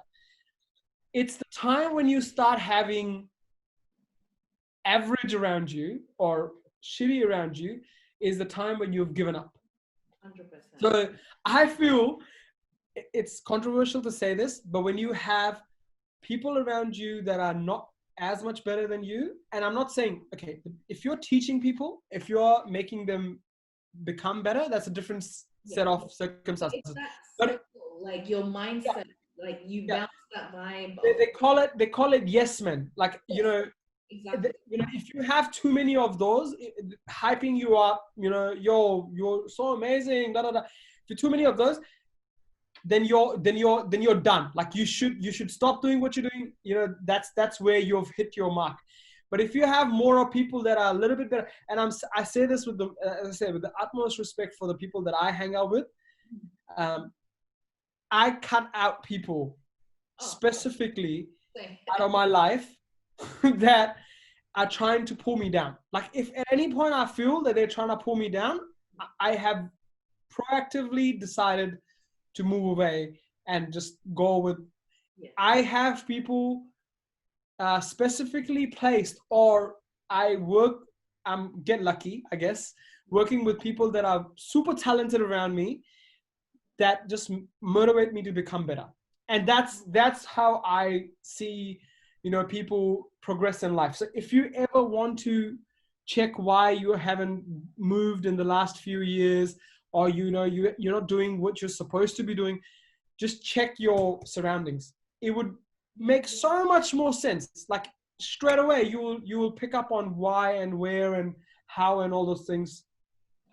It's the time when you start having average around you or shitty around you is the time when you've given up. 100%. So I feel it's controversial to say this, but when you have people around you that are not as much better than you, and I'm not saying, okay, if you're teaching people, if you're making them become better, that's a different set of circumstances. But like your mindset, like you bounce that vibe. They call it yes men. Like, exactly. If you have too many of those hyping you up, you're so amazing, da da da. If you're too many of those, then you're done. Like, you should stop doing what you're doing. That's where you've hit your mark. But if you have more of people that are a little bit better, and I say this with the utmost respect for the people that I hang out with, I cut out people specifically out of my life that are trying to pull me down. Like, if at any point I feel that they're trying to pull me down, I have proactively decided to move away and just go with. I have people specifically placed, or I get lucky, I guess, working with people that are super talented around me that just motivate me to become better. And that's how I see, people progress in life. So if you ever want to check why you haven't moved in the last few years, or you're not doing what you're supposed to be doing, just check your surroundings. It would make so much more sense. Like, straight away you will pick up on why and where and how and all those things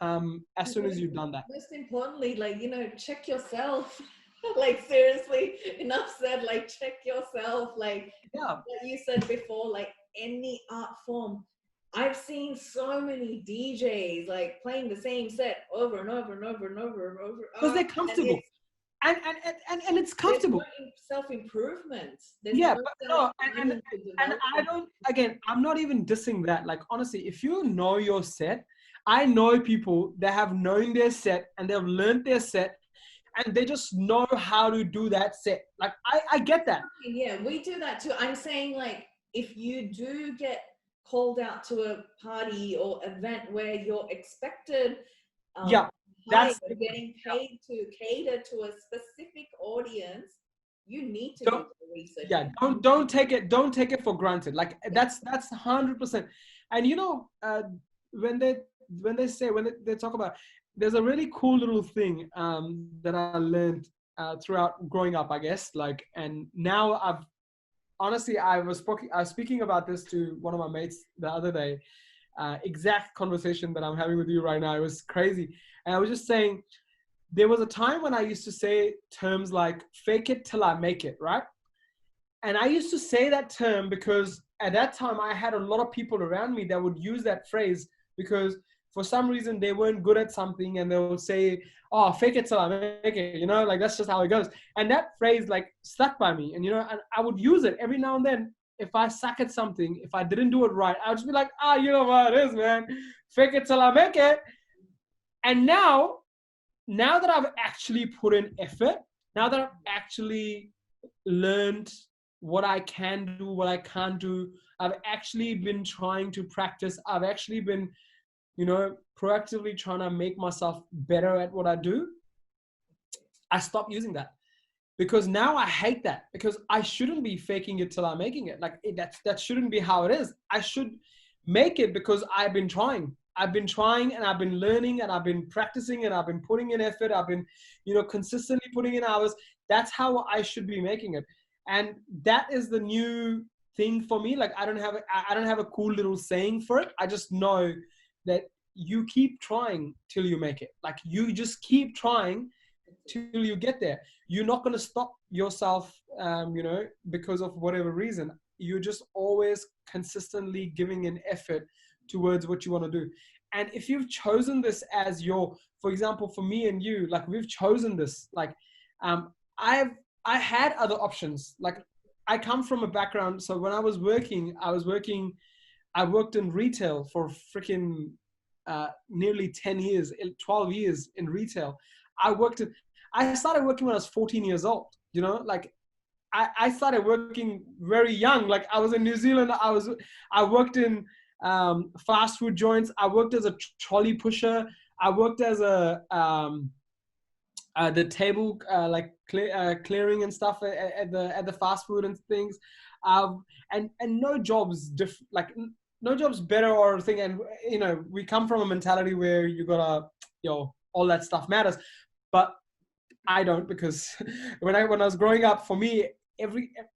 as soon as you've done that. Most importantly, like, check yourself. Like, seriously, enough said. Like, check yourself. Like, what you said before, like, any art form, I've seen so many DJs like playing the same set over and over and over and over and over. Because they're comfortable. And it's comfortable. There's no self-improvement. And I don't, again, I'm not even dissing that. Like, honestly, if you know your set, I know people that have known their set and they've learned their set and they just know how to do that set. Like, I get that. Yeah, we do that too. I'm saying, like, if you do get called out to a party or event where you're expected, that's getting paid to cater to a specific audience, you need to do the research. Yeah, don't take it for granted. Like, that's 100%. And when they talk about, there's a really cool little thing that I learned throughout growing up, I guess. Like, and now I was speaking about this to one of my mates the other day. Exact conversation that I'm having with you right now. It was crazy. And I was just saying, there was a time when I used to say terms like fake it till I make it, right? And I used to say that term because at that time I had a lot of people around me that would use that phrase because for some reason they weren't good at something and they would say, oh, fake it till I make it, you know, like that's just how it goes. And that phrase like stuck by me. And, you know, and I would use it every now and then. If I suck at something, if I didn't do it right, I would just be like, you know what it is, man. Fake it till I make it. And now that I've actually put in effort, now that I've actually learned what I can do, what I can't do, I've actually been trying to practice. I've actually been, you know, proactively trying to make myself better at what I do. I stopped using that because now I hate that because I shouldn't be faking it till I'm making it. Like that shouldn't be how it is. I should make it because I've been trying. I've been trying and I've been learning and I've been practicing and I've been putting in effort. I've been, you know, consistently putting in hours. That's how I should be making it. And that is the new thing for me. Like I don't have a cool little saying for it. I just know that you keep trying till you make it. Like you just keep trying till you get there. You're not going to stop yourself, you know, because of whatever reason. You're just always consistently giving an effort towards what you want to do. And if you've chosen this as your, for example, for me and you, like we've chosen this, like I had other options. Like I come from a background. So when I worked in retail for freaking nearly 10 years, 12 years in retail. I started working when I was 14 years old, you know, like I started working very young. Like I was in New Zealand. I worked in fast food joints. I worked as a trolley pusher. I worked as the table clearing and stuff at the fast food and things, and no jobs no jobs better or thing. And you know, we come from a mentality where you gotta, you know, all that stuff matters, but I don't, because when I was growing up, for me,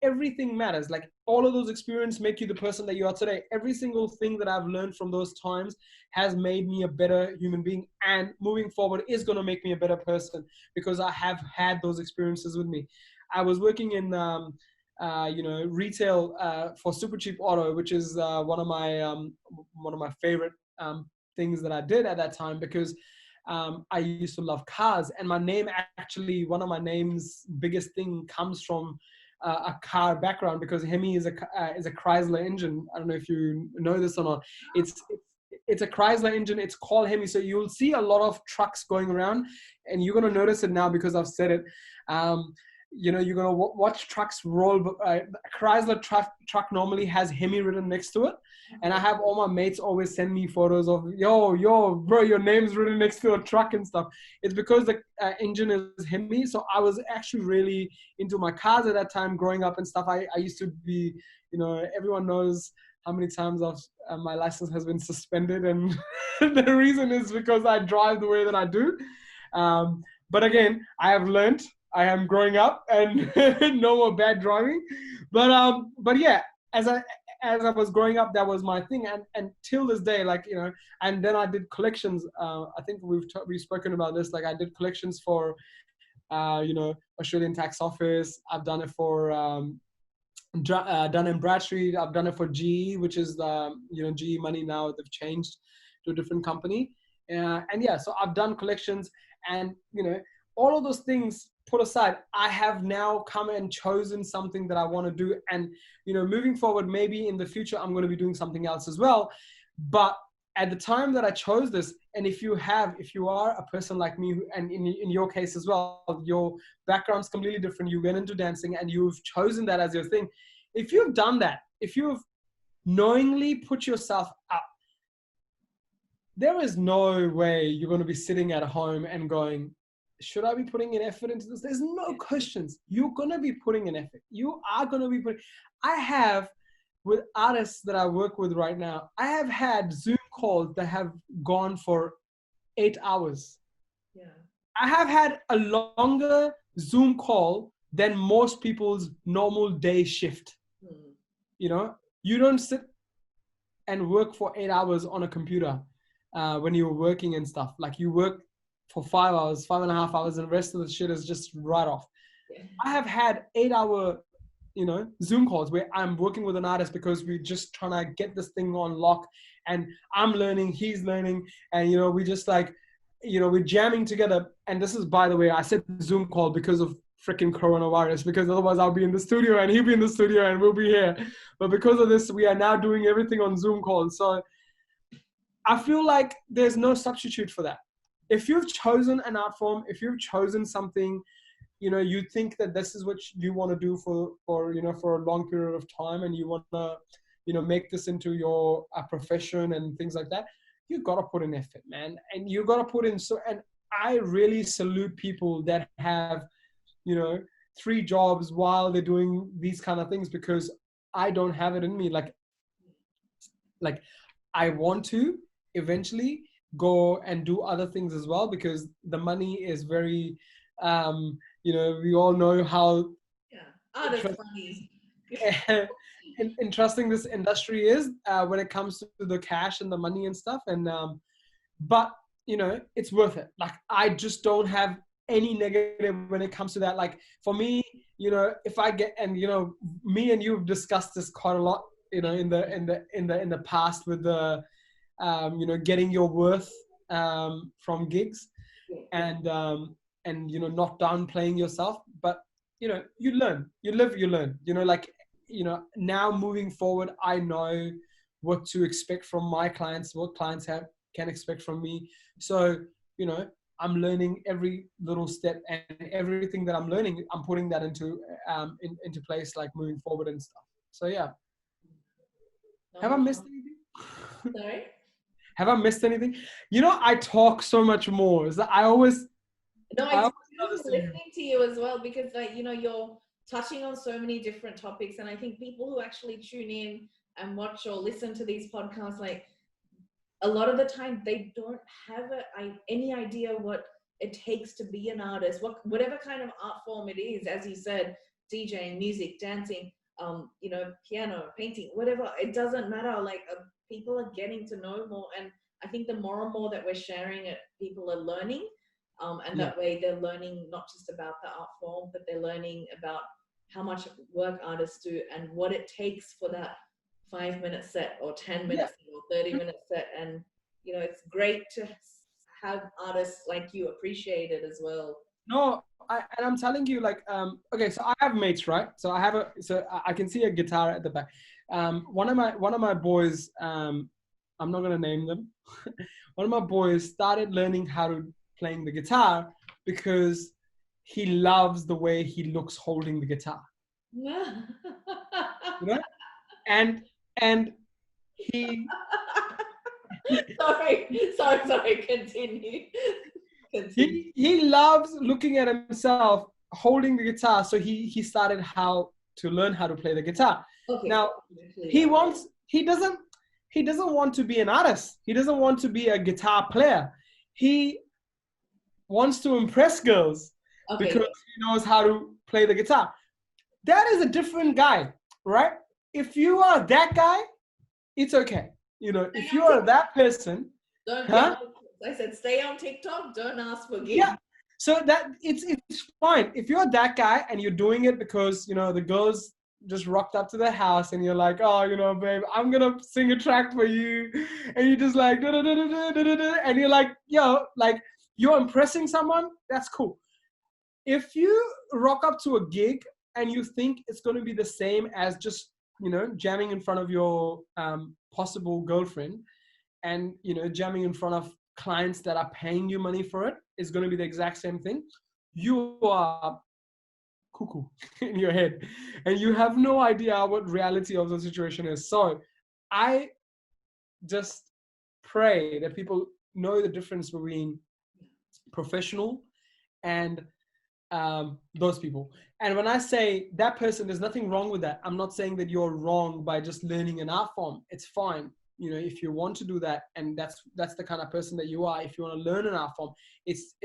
everything matters. Like all of those experiences make you the person that you are today. Every single thing that I've learned from those times has made me a better human being, and moving forward is going to make me a better person because I have had those experiences with me. I was working in you know, retail for Super Cheap Auto, which is one of my favorite things that I did at that time, because I used to love cars, and my name, actually one of my name's biggest thing comes from a car background, because Hemi is a Chrysler engine. I don't know if you know this or not. It's a Chrysler engine. It's called Hemi. So you'll see a lot of trucks going around, and you're going to notice it now because I've said it. You know, you're going to watch trucks roll. Chrysler truck normally has Hemi written next to it. And I have all my mates always send me photos of, yo, bro, your name's written next to a truck and stuff. It's because the engine is Hemi. So I was actually really into my cars at that time growing up and stuff. I used to be, you know, everyone knows how many times my license has been suspended. And the reason is because I drive the way that I do. But again, I have learned. I am growing up, and no more bad driving. But yeah, as I was growing up, that was my thing, and till this day, like, you know. And then I did collections. I think we've spoken about this. Like I did collections for, you know, Australian Tax Office. I've done it for Dun & Bradstreet. I've done it for GE, which is you know, GE Money now. They've changed to a different company. And yeah, so I've done collections, and you know, all of those things put aside, I have now come and chosen something that I want to do. And, you know, moving forward, maybe in the future, I'm going to be doing something else as well. But at the time that I chose this, and if you are a person like me, and in your case as well, your background's completely different. You went into dancing and you've chosen that as your thing. If you've done that, if you've knowingly put yourself up, there is no way you're going to be sitting at home and going, should I be putting an effort into this? There's no questions. You're going to be putting an effort. You are going to be putting. I have, with artists that I work with right now, I have had Zoom calls that have gone for 8 hours. Yeah. I have had a longer Zoom call than most people's normal day shift. You know, you don't sit and work for 8 hours on a computer when you're working and stuff. Like you work for 5 hours, 5.5 hours, and the rest of the shit is just right off. Yeah. I have had 8-hour, Zoom calls where I'm working with an artist because we're just trying to get this thing on lock, and I'm learning, he's learning, and we just like, we're jamming together. And this is, by the way, I said Zoom call because of freaking coronavirus, because otherwise I'll be in the studio and he'll be in the studio and we'll be here. But because of this, we are now doing everything on Zoom calls. So I feel like there's no substitute for that. If you've chosen an art form, if you've chosen something, you think that this is what you want to do for a long period of time, and you want to, make this into your profession and things like that, you got to put in effort, man. And you got to put in. And I really salute people that have, 3 jobs while they're doing these kind of things, because I don't have it in me. Like I want to eventually go and do other things as well, because the money is very, we all know how artist money. interesting this industry is when it comes to the cash and the money and stuff. And but it's worth it. Like, I just don't have any negative when it comes to that. Like, for me, if I get, and me and you have discussed this quite a lot, in the past with the getting your worth from gigs, and not downplaying yourself. But you learn, you live, you learn. Now moving forward, I know what to expect from my clients, what clients can expect from me. So I'm learning every little step, and everything that I'm learning, I'm putting that into place, like moving forward and stuff. So yeah. Have I missed anything? Sorry? Have I missed anything? I talk so much more. Is that I always. No, it's beautiful listening to you as well, because you're touching on so many different topics, and I think people who actually tune in and watch or listen to these podcasts, like, a lot of the time they don't have any idea what it takes to be an artist, whatever kind of art form it is, as you said, DJing, music, dancing, piano, painting, whatever. It doesn't matter. Like, people are getting to know more, and I think the more and more that we're sharing it, people are learning, and that way they're learning not just about the art form, but they're learning about how much work artists do and what it takes for that 5-minute set or 10-minute set or 30-minute set. And it's great to have artists like you appreciated as well. No, I'm telling you, like, okay, so I have mates, right? So I can see a guitar at the back. One of my boys, I'm not gonna name them. One of my boys started learning how to playing the guitar because he loves the way he looks holding the guitar. And he. Sorry. Continue. He loves looking at himself holding the guitar, so he started to learn how to play the guitar. Okay. Now he doesn't want to be an artist. He doesn't want to be a guitar player. He wants to impress girls because he knows how to play the guitar. That is a different guy, right? If you are that guy, it's okay. If you are that person, I said, stay on TikTok. Don't ask for gigs. Yeah. So that it's fine. If you're that guy and you're doing it because, the girls just rocked up to the house and you're like, oh, babe, I'm going to sing a track for you. And you're just like, and you're like, like, you're impressing someone. That's cool. If you rock up to a gig and you think it's going to be the same as just, jamming in front of your possible girlfriend, and, jamming in front of clients that are paying you money for it, is going to be the exact same thing. You are cuckoo in your head, and you have no idea what reality of the situation is. So I just pray that people know the difference between professional and those people. And when I say that person, there's nothing wrong with that. I'm not saying that you're wrong by just learning an art form. It's fine. If you want to do that, and that's the kind of person that you are, if you want to learn an art form, it's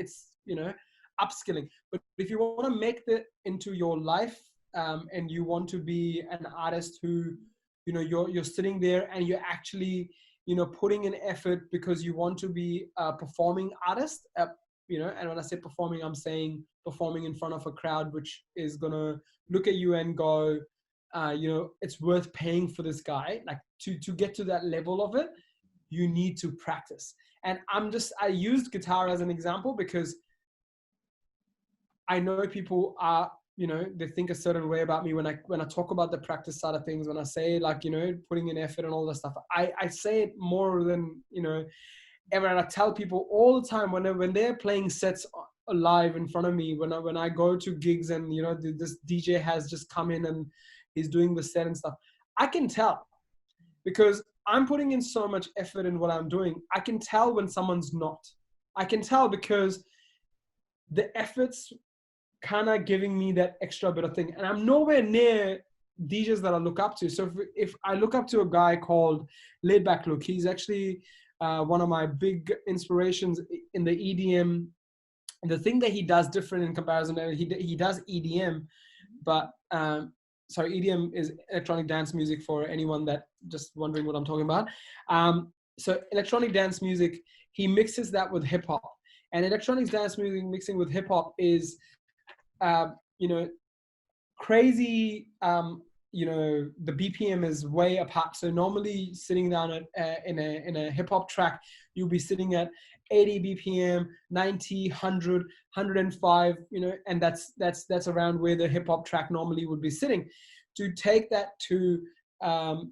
upskilling. But if you want to make that into your life, and you want to be an artist who, you're sitting there and you're actually, putting in effort because you want to be a performing artist, you know, and when I say performing, I'm saying performing in front of a crowd, which is going to look at you and go, you know, it's worth paying for this guy. Like to get to that level of it, you need to practice. And I used guitar as an example because I know people are, you know, they think a certain way about me when I talk about the practice side of things, when I say like, you know, putting in effort and all that stuff. I say it more than, you know, ever. And I tell people all the time when they're playing sets live in front of me, when I go to gigs and, you know, this DJ has just come in and he's doing the set and stuff, I can tell because I'm putting in so much effort in what I'm doing. I can tell when someone's not. I can tell because the efforts kind of giving me that extra bit of thing. And I'm nowhere near DJs that I look up to. So if I look up to a guy called Laid Back Luke, he's actually one of my big inspirations in the EDM. The thing that he does different in comparison, he does EDM, but sorry, EDM is electronic dance music for anyone that just wondering what I'm talking about. So electronic dance music, he mixes that with hip hop. And electronic dance music mixing with hip hop is, you know, crazy. You know, the BPM is way apart. So normally sitting down in a hip hop track, you'll be sitting at 80 BPM, 90, 100, 105, you know, and that's around where the hip hop track normally would be sitting. To take that to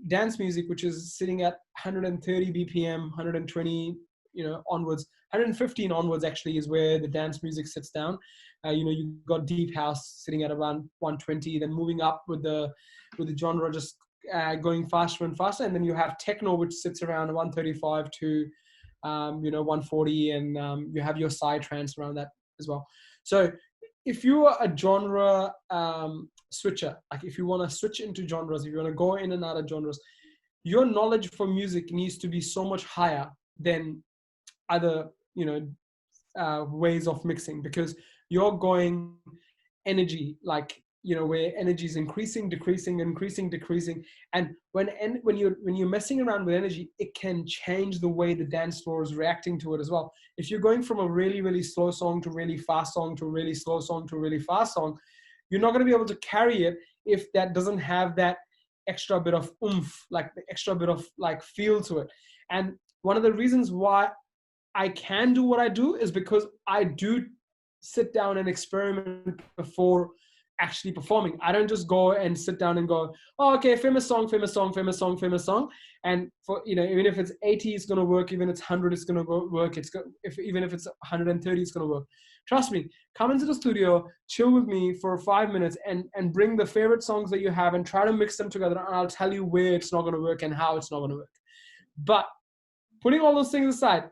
dance music, which is sitting at 130 BPM, 120, you know, onwards, 115 onwards actually is where the dance music sits down. You know, you've got deep house sitting at around 120, then moving up with the genre just going faster and faster, and then you have techno, which sits around 135 to you know, 140, and you have your psytrance around that as well. So if you are a genre switcher, like if you want to switch into genres, if you want to go in and out of genres, your knowledge for music needs to be so much higher than other, you know, ways of mixing, because you're going energy, like, you know, where energy is increasing, decreasing, increasing, decreasing. And when you're messing around with energy, it can change the way the dance floor is reacting to it as well. If you're going from a really, really slow song to really fast song to a really slow song to a really fast song, you're not going to be able to carry it if that doesn't have that extra bit of oomph, like the extra bit of like feel to it. And one of the reasons why I can do what I do is because I do sit down and experiment before actually performing. I don't just go and sit down and go, oh, okay, famous song, famous song, famous song, famous song. And for, you know, even if it's 80, it's going to work. Even if it's 100, it's going to work. Even if it's 130, it's going to work. Trust me, come into the studio, chill with me for 5 minutes and bring the favorite songs that you have and try to mix them together. And I'll tell you where it's not going to work and how it's not going to work. But putting all those things aside,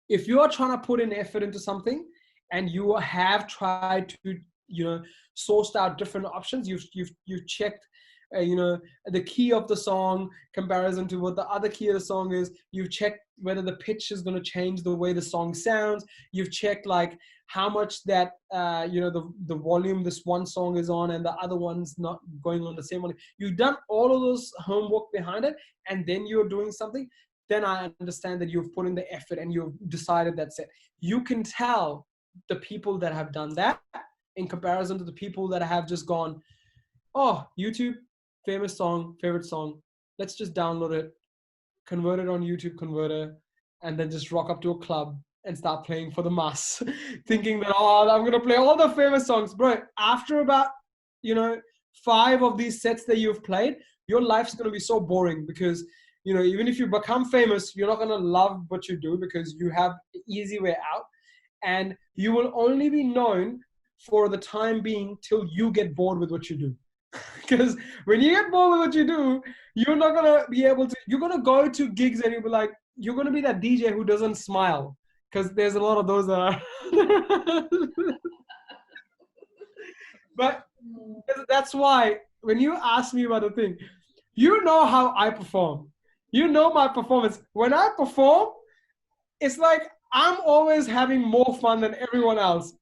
if you are trying to put in effort into something and you have tried to, you know, sourced out different options, you've checked, you know, the key of the song comparison to what the other key of the song is, you've checked whether the pitch is going to change the way the song sounds, you've checked like how much that, you know, the volume this one song is on and the other one's not going on the same one. You've done all of those homework behind it, and then you're doing something. Then I understand that you've put in the effort and you've decided that's it. You can tell the people that have done that in comparison to the people that have just gone, oh, YouTube, famous song, favorite song, let's just download it, convert it on YouTube Converter, and then just rock up to a club and start playing for the mass, thinking that, oh, I'm going to play all the famous songs. Bro, after about, you know, 5 of these sets that you've played, your life's going to be so boring because, you know, even if you become famous, you're not going to love what you do because you have the easy way out. And you will only be known for the time being till you get bored with what you do. Because when you get bored with what you do, you're not going to be able to, you're going to go to gigs and you'll be like, you're going to be that DJ who doesn't smile. Because there's a lot of those that are. But that's why when you ask me about the thing, you know how I perform. You know my performance. When I perform, it's like I'm always having more fun than everyone else.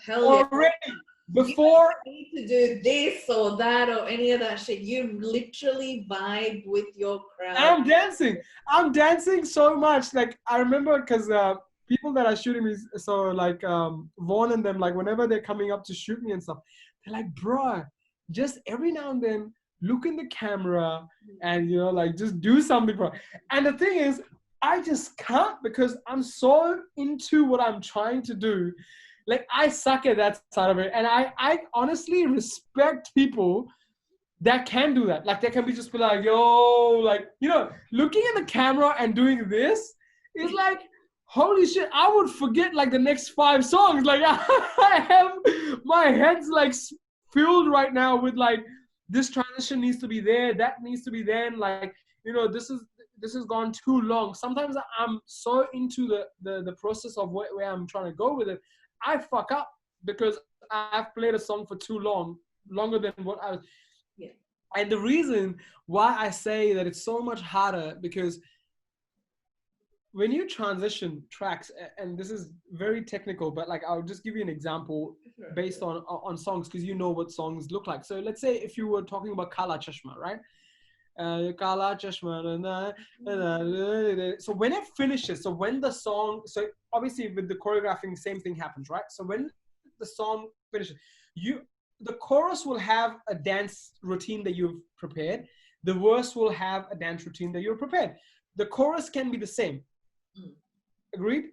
Hell already. Yeah. Before you don't need to do this or that or any of that shit. You literally vibe with your crowd. I'm dancing so much. Like I remember because people that are shooting me, so like Vaughn and them, like whenever they're coming up to shoot me and stuff, they're like, bro, just every now and then look in the camera and like just do something, bro. And the thing is, I just can't, because I'm so into what I'm trying to do. Like, I suck at that side of it. And I honestly respect people that can do that. Like, they can just be like, yo, like, looking at the camera and doing this is like, holy shit, I would forget like the next 5 songs. Like, I have, my head's like filled right now with like, this transition needs to be there, that needs to be there. And like, this has gone too long. Sometimes I'm so into the process of where I'm trying to go with it, I fuck up because I've played a song for too long, longer than what I was. Yeah. And the reason why I say that it's so much harder, because when you transition tracks, and this is very technical, but like I'll just give you an example based on songs, because you know what songs look like. So let's say if you were talking about Kala Chashma, right? Kala Chashma. So when it finishes, so when the song, so obviously with the choreographing, same thing happens, right? So when the song finishes, the chorus will have a dance routine that you've prepared. The verse will have a dance routine that you're prepared. The chorus can be the same. Agreed?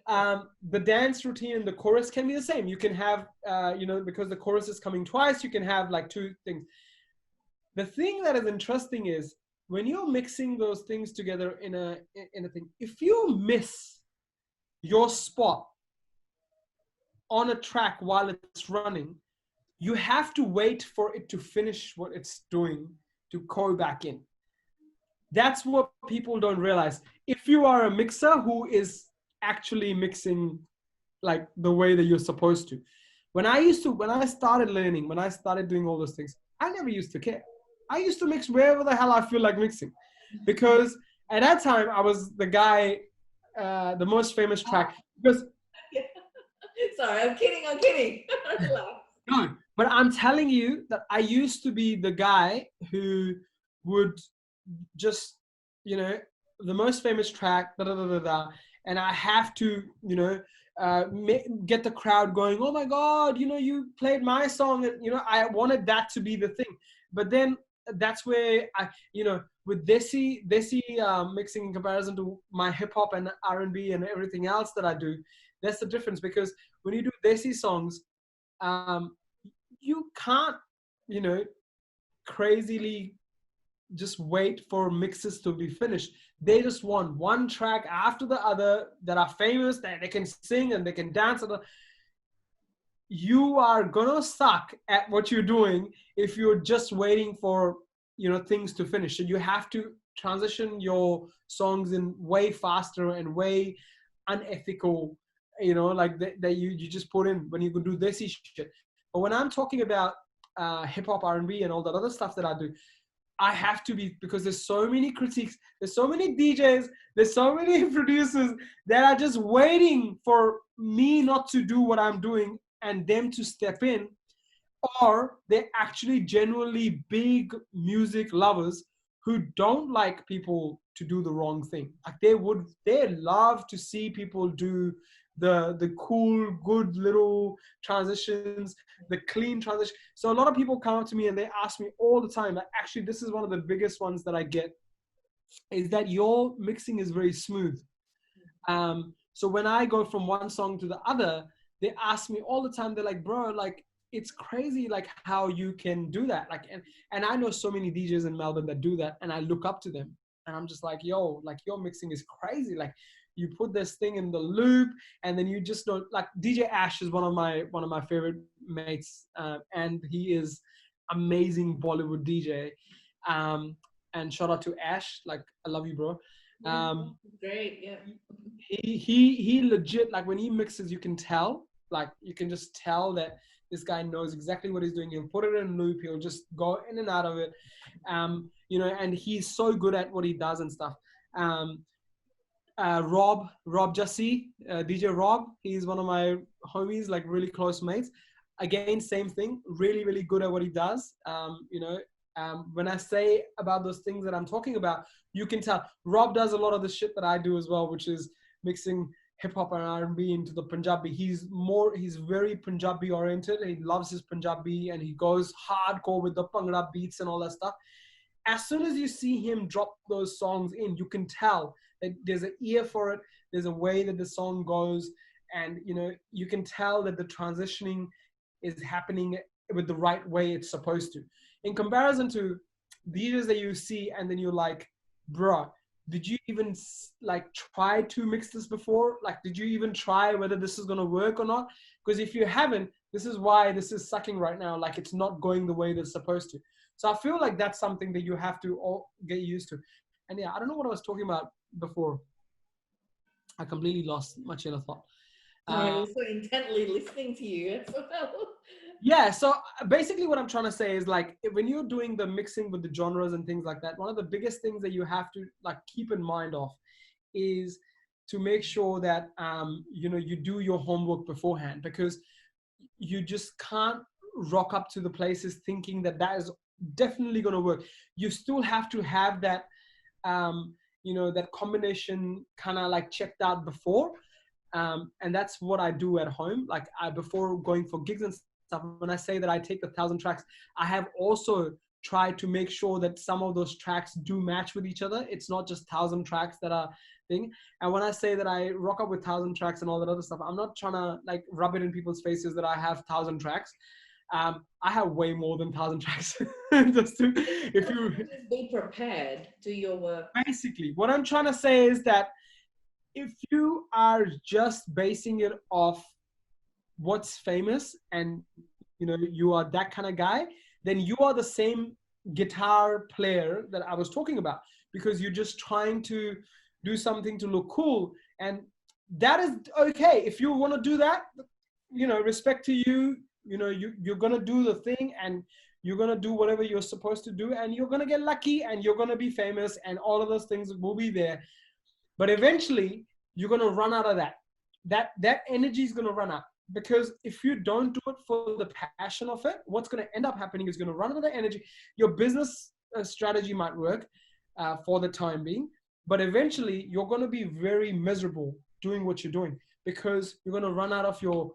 The dance routine and the chorus can be the same. You can have, because the chorus is coming twice, you can have like 2 things. The thing that is interesting is when you're mixing those things together in a thing, if you miss your spot on a track while it's running, you have to wait for it to finish what it's doing to go back in. That's what people don't realize. If you are a mixer who is actually mixing like the way that you're supposed to. When I started learning, when I started doing all those things, I never used to care. I used to mix wherever the hell I feel like mixing. Because at that time, I was the guy, the most famous track. Because Sorry, I'm kidding. No, but I'm telling you that I used to be the guy who would just, the most famous track, da da da da da, and I have to, get the crowd going. Oh my God, you played my song, and I wanted that to be the thing. But then that's where I, with Desi mixing in comparison to my hip hop and R&B and everything else that I do, that's the difference. Because when you do Desi songs, you can't, crazily just wait for mixes to be finished. They just want one track after the other that are famous, that they can sing and they can dance. You are gonna suck at what you're doing if you're just waiting for, things to finish. So you have to transition your songs in way faster and way unethical, like that you just put in when you could do Desi shit. But when I'm talking about hip hop, R&B, and all that other stuff that I do, I have to be, because there's so many critiques, there's so many DJs, there's so many producers that are just waiting for me not to do what I'm doing and them to step in. Or they're actually genuinely big music lovers who don't like people to do the wrong thing. Like they love to see people do the cool, good little transitions, the clean transition. So a lot of people come up to me and they ask me all the time, like, actually, this is one of the biggest ones that I get, is that your mixing is very smooth. So when I go from one song to the other, they ask me all the time, they're like, bro, like, it's crazy, like, how you can do that. Like, and I know so many DJs in Melbourne that do that, and I look up to them, and I'm just like, yo, like, your mixing is crazy. Like, you put this thing in the loop, and then you just don't, like, DJ Ash is one of my favorite mates, and he is amazing Bollywood DJ. And shout out to Ash, like, I love you, bro. Great, yeah. He legit, like, when he mixes, you can tell, like, you can just tell that this guy knows exactly what he's doing. He'll put it in loop. He'll just go in and out of it. And he's so good at what he does and stuff. Rob Jussie, DJ Rob, he's one of my homies, like, really close mates. Again, same thing, really, really good at what he does. When I say about those things that I'm talking about, you can tell Rob does a lot of the shit that I do as well, which is mixing hip hop and R&B into the Punjabi. He's very Punjabi oriented. He loves his Punjabi and he goes hardcore with the Bhangra beats and all that stuff. As soon as you see him drop those songs in, you can tell that there's an ear for it. There's a way that the song goes, and you can tell that the transitioning is happening with the right way it's supposed to. In comparison to DJs that you see, and then you're like, bruh, did you even like try to mix this before? Like, did you even try whether this is gonna work or not? Because if you haven't, this is why this is sucking right now. Like, it's not going the way that it's supposed to. So I feel like that's something that you have to all get used to. And yeah, I don't know what I was talking about before. I completely lost my chain of thought. I was so intently listening to you as well. Yeah, so basically what I'm trying to say is, like, when you're doing the mixing with the genres and things like that, one of the biggest things that you have to like keep in mind of is to make sure that you do your homework beforehand, because you just can't rock up to the places thinking that that is definitely going to work. You still have to have that that combination kind of like checked out before, and that's what I do at home. Like, before going for gigs and stuff, when I say that I take the 1,000 tracks, I have also tried to make sure that some of those tracks do match with each other. It's not just 1,000 tracks that are thing. And when I say that I rock up with 1,000 tracks and all that other stuff, I'm not trying to like rub it in people's faces that I have 1,000 tracks. I have way more than 1,000 tracks. Just to, if you just be prepared, do your work. Basically, what I'm trying to say is that if you are just basing it off what's famous and you are that kind of guy, then you are the same guitar player that I was talking about, because you're just trying to do something to look cool. And that is okay. If you want to do that, respect to you. You're going to do the thing, and you're going to do whatever you're supposed to do, and you're going to get lucky, and you're going to be famous, and all of those things will be there. But eventually you're going to run out of that energy is going to run out. Because if you don't do it for the passion of it, what's going to end up happening is going to run out of the energy. Your business strategy might work for the time being, but eventually you're going to be very miserable doing what you're doing, because you're going to run out of your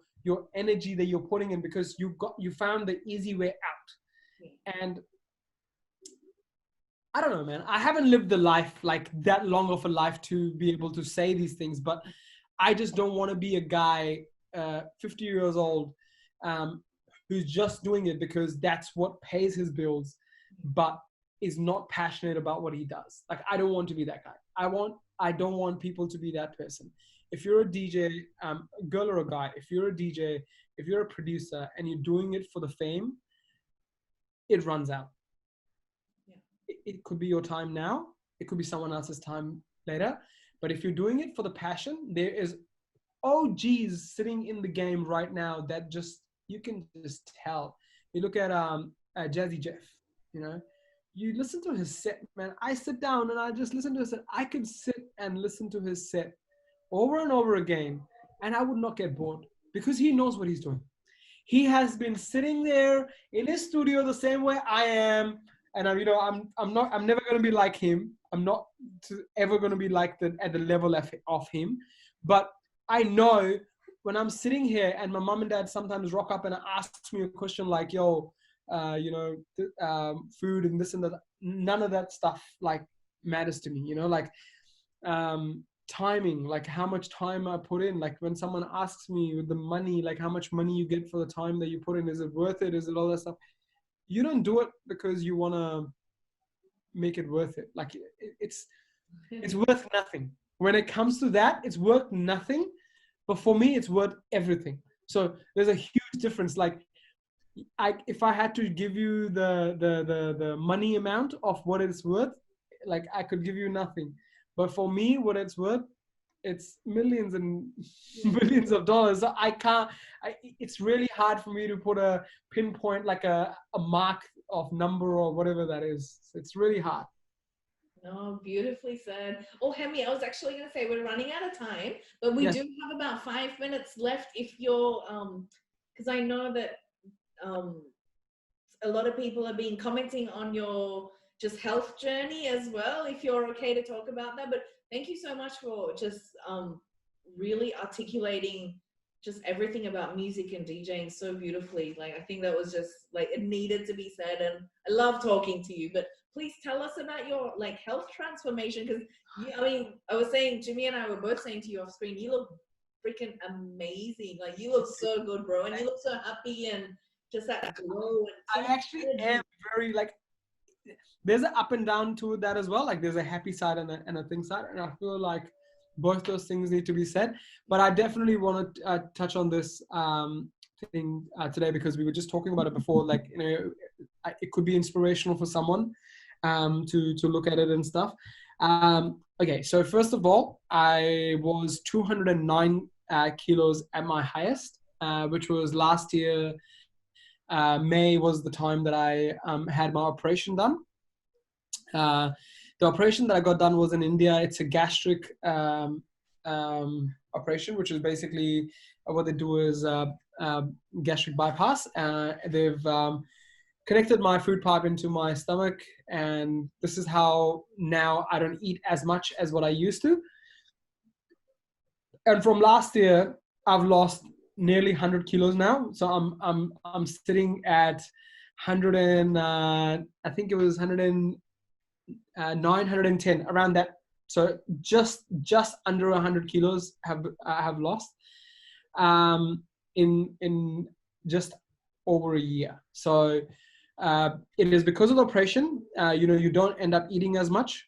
energy that you're putting in, because you found the easy way out. And I don't know, man. I haven't lived the life like that long of a life to be able to say these things, but I just don't want to be a guy 50 years old who's just doing it because that's what pays his bills, but is not passionate about what he does. Like, I don't want to be that guy. I don't want people to be that person. If you're a DJ, girl or a guy, if you're a DJ, if you're a producer and you're doing it for the fame, it runs out. It could be your time now. It could be someone else's time later. But if you're doing it for the passion, there is OGs sitting in the game right now that just, you can just tell. You look at Jazzy Jeff, you listen to his set, man. I sit down and I just listen to his set. I could sit and listen to his set over and over again, and I would not get bored, because he knows what he's doing. He has been sitting there in his studio the same way I am, and I'm never going to be like him. I'm not ever going to be like at the level of him, but I know when I'm sitting here and my mom and dad sometimes rock up and ask me a question like, yo, food and this and that, none of that stuff like matters to me, timing, like how much time I put in. Like when someone asks me with the money, like how much money you get for the time that you put in, is it worth it? Is it all that stuff? You don't do it because you want to make it worth it. Like it's worth nothing. When it comes to that, it's worth nothing. But for me, it's worth everything. So there's a huge difference. Like, if I had to give you the money amount of what it's worth, like I could give you nothing. But for me, what it's worth, it's millions and millions of dollars. So it's really hard for me to put a pinpoint, like a mark of number or whatever that is. It's really hard. Oh, beautifully said. Oh, Hemi, I was actually going to say we're running out of time, but we do have about 5 minutes left if you're, because I know that a lot of people have been commenting on your just health journey as well, if you're okay to talk about that. But thank you so much for just really articulating just everything about music and DJing so beautifully. Like, I think that was just like, it needed to be said. And I love talking to you, but please tell us about your like health transformation. Cause I mean, I was saying, Jimmy and I were both saying to you off screen, you look freaking amazing. Like, you look so good, bro. And you look so happy and just that glow. And I actually am very like, there's an up and down to that as well. Like there's a happy side and a thing side. And I feel like both those things need to be said. But I definitely want to touch on this thing today, because we were just talking about it before. Like, you know, it could be inspirational for someone to look at it and stuff. Okay, so first of all, I was 209 kilos at my highest, which was last year. May was the time that I had my operation done. The operation that I got done was in India. It's a gastric operation, which is basically what they do is gastric bypass. They've connected my food pipe into my stomach, and this is how now I don't eat as much as what I used to. And from last year, I've lost nearly 100 kilos now. So I'm sitting at 100 and I think it was 109, 110, around that. So just under 100 kilos I have lost in just over a year. So it is because of the operation. You know, you don't end up eating as much.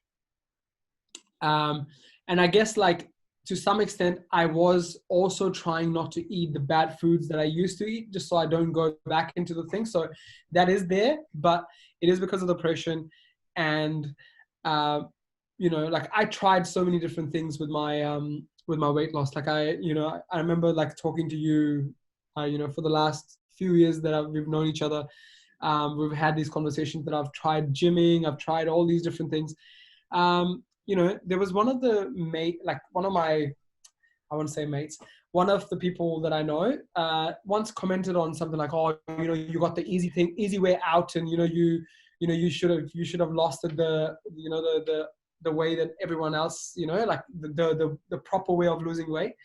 And I guess, like, to some extent, I was also trying not to eat the bad foods that I used to eat, just so I don't go back into the thing. So that is there, but it is because of the depression. And, you know, like, I tried so many different things with my weight loss. Like, I remember, like, talking to you, you know, for the last few years that we've known each other. We've had these conversations that I've tried gymming, I've tried all these different things. You know, there was one of the one of my, I wouldn't say mates, one of the people that I know once commented on something like, oh, you know, you got the easy way out, and you should have lost it the way that everyone else, you know, like the proper way of losing weight.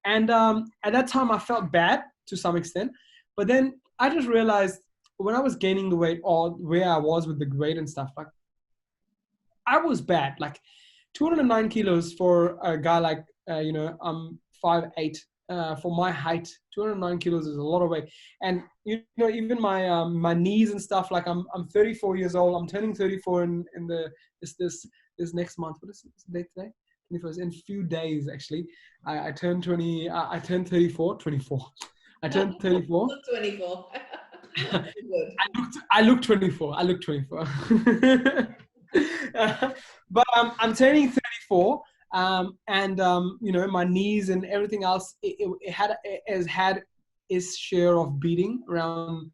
And at that time I felt bad to some extent, but then I just realized when I was gaining the weight, or where I was with the weight and stuff, like, I was bad. Like, 209 kilos for a guy like, you know, I'm 5'8". For my height, 209 kilos is a lot of weight. And, you know, even my my knees and stuff, like, I'm 34 years old. I'm turning 34 in this next month. What is the date today? 21st. In a few days, actually. I turned 20. I turned 34. 24. I turned 34. 24. I look 24. I look 24. But I'm turning 34, and you know, my knees and everything else, it has had its share of beating around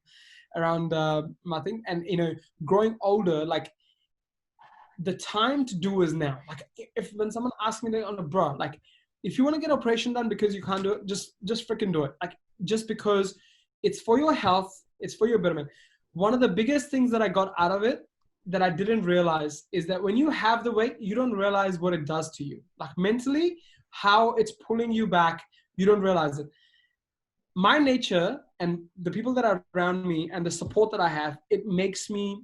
my thing. And, you know, growing older, like, the time to do is now. Like, when someone asks me on a bro, like, if you want to get an operation done because you can't do it, just freaking do it. Like, just because it's for your health, it's for your betterment. One of the biggest things that I got out of it that I didn't realize is that when you have the weight, you don't realize what it does to you. Like, mentally, how it's pulling you back, you don't realize it. My nature and the people that are around me and the support that I have, it makes me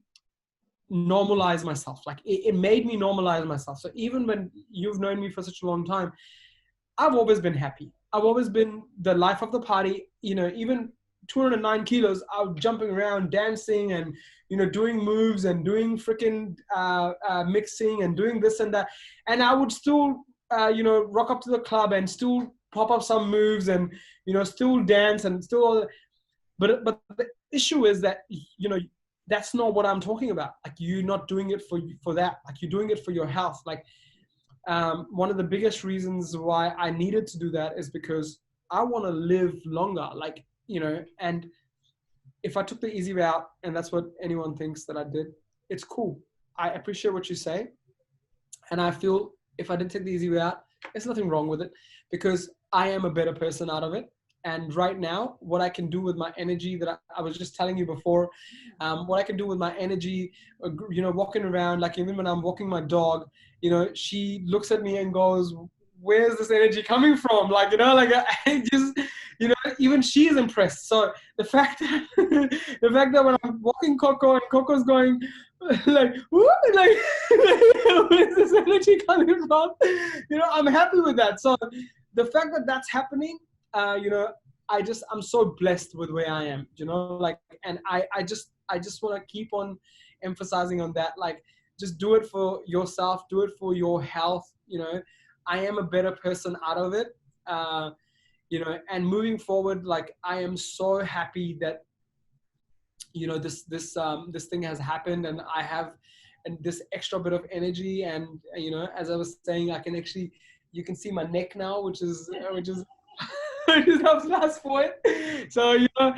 normalize myself. Like, it made me normalize myself. So even when you've known me for such a long time, I've always been happy. I've always been the life of the party. You know, even 209 kilos, I was jumping around, dancing, and, you know, doing moves and doing freaking mixing and doing this and that. And I would still, you know, rock up to the club and still pop up some moves and, you know, still dance and still. But the issue is that, you know, that's not what I'm talking about. Like, you're not doing it for that. Like, you're doing it for your health. Like, one of the biggest reasons why I needed to do that is because I want to live longer. Like, you know, and if I took the easy way out, and that's what anyone thinks that I did, it's cool. I appreciate what you say. And I feel if I did take the easy way out, there's nothing wrong with it, because I am a better person out of it. And right now, what I can do with my energy that I was just telling you before, what I can do with my energy, you know, walking around, like, even when I'm walking my dog, you know, she looks at me and goes, where's this energy coming from? Like, you know, like I just, you know, even she's impressed. So the fact that, the fact that when I'm walking Coco and Coco's going like, woo, like, where's this energy coming from? You know, I'm happy with that. So the fact that that's happening, you know, I'm so blessed with where I am, you know, like, and I just want to keep on emphasizing on that. Like, just do it for yourself, do it for your health. You know, I am a better person out of it. You know, and moving forward, like, I am so happy that, you know, this thing has happened, and I have this extra bit of energy. And, you know, as I was saying, I can actually, you can see my neck now, which is which is a plus point. So, you know,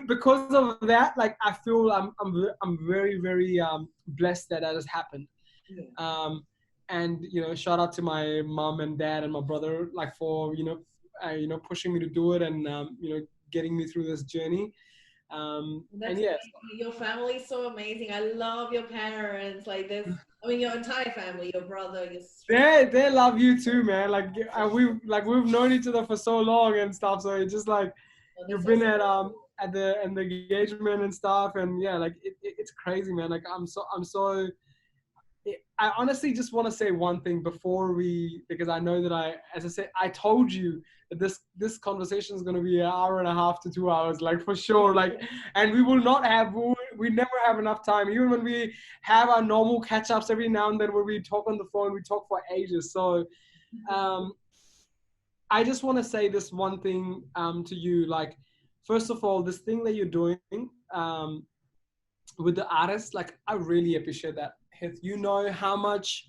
because of that, like, I feel I'm very, very blessed that has happened. And, you know, shout out to my mom and dad and my brother, like, for, you know, pushing me to do it, and you know, getting me through this journey. That's and yes, amazing. Your family's so amazing. I love your parents. Like this, I mean, your entire family, your brother, your sister. they love you too, man. We've known each other for so long and stuff. So it's just like, Oh, you've that's been so at the engagement and stuff, and yeah, like, it's crazy, man. Like, I honestly just want to say one thing because I know that as I said, I told you that this conversation is going to be an hour and a half to 2 hours, like, for sure. Like, and we never have enough time. Even when we have our normal catch ups every now and then, where we talk on the phone, we talk for ages. So, I just want to say this one thing to you. Like, first of all, this thing that you're doing with the artists, like, I really appreciate that. Hith, you know how much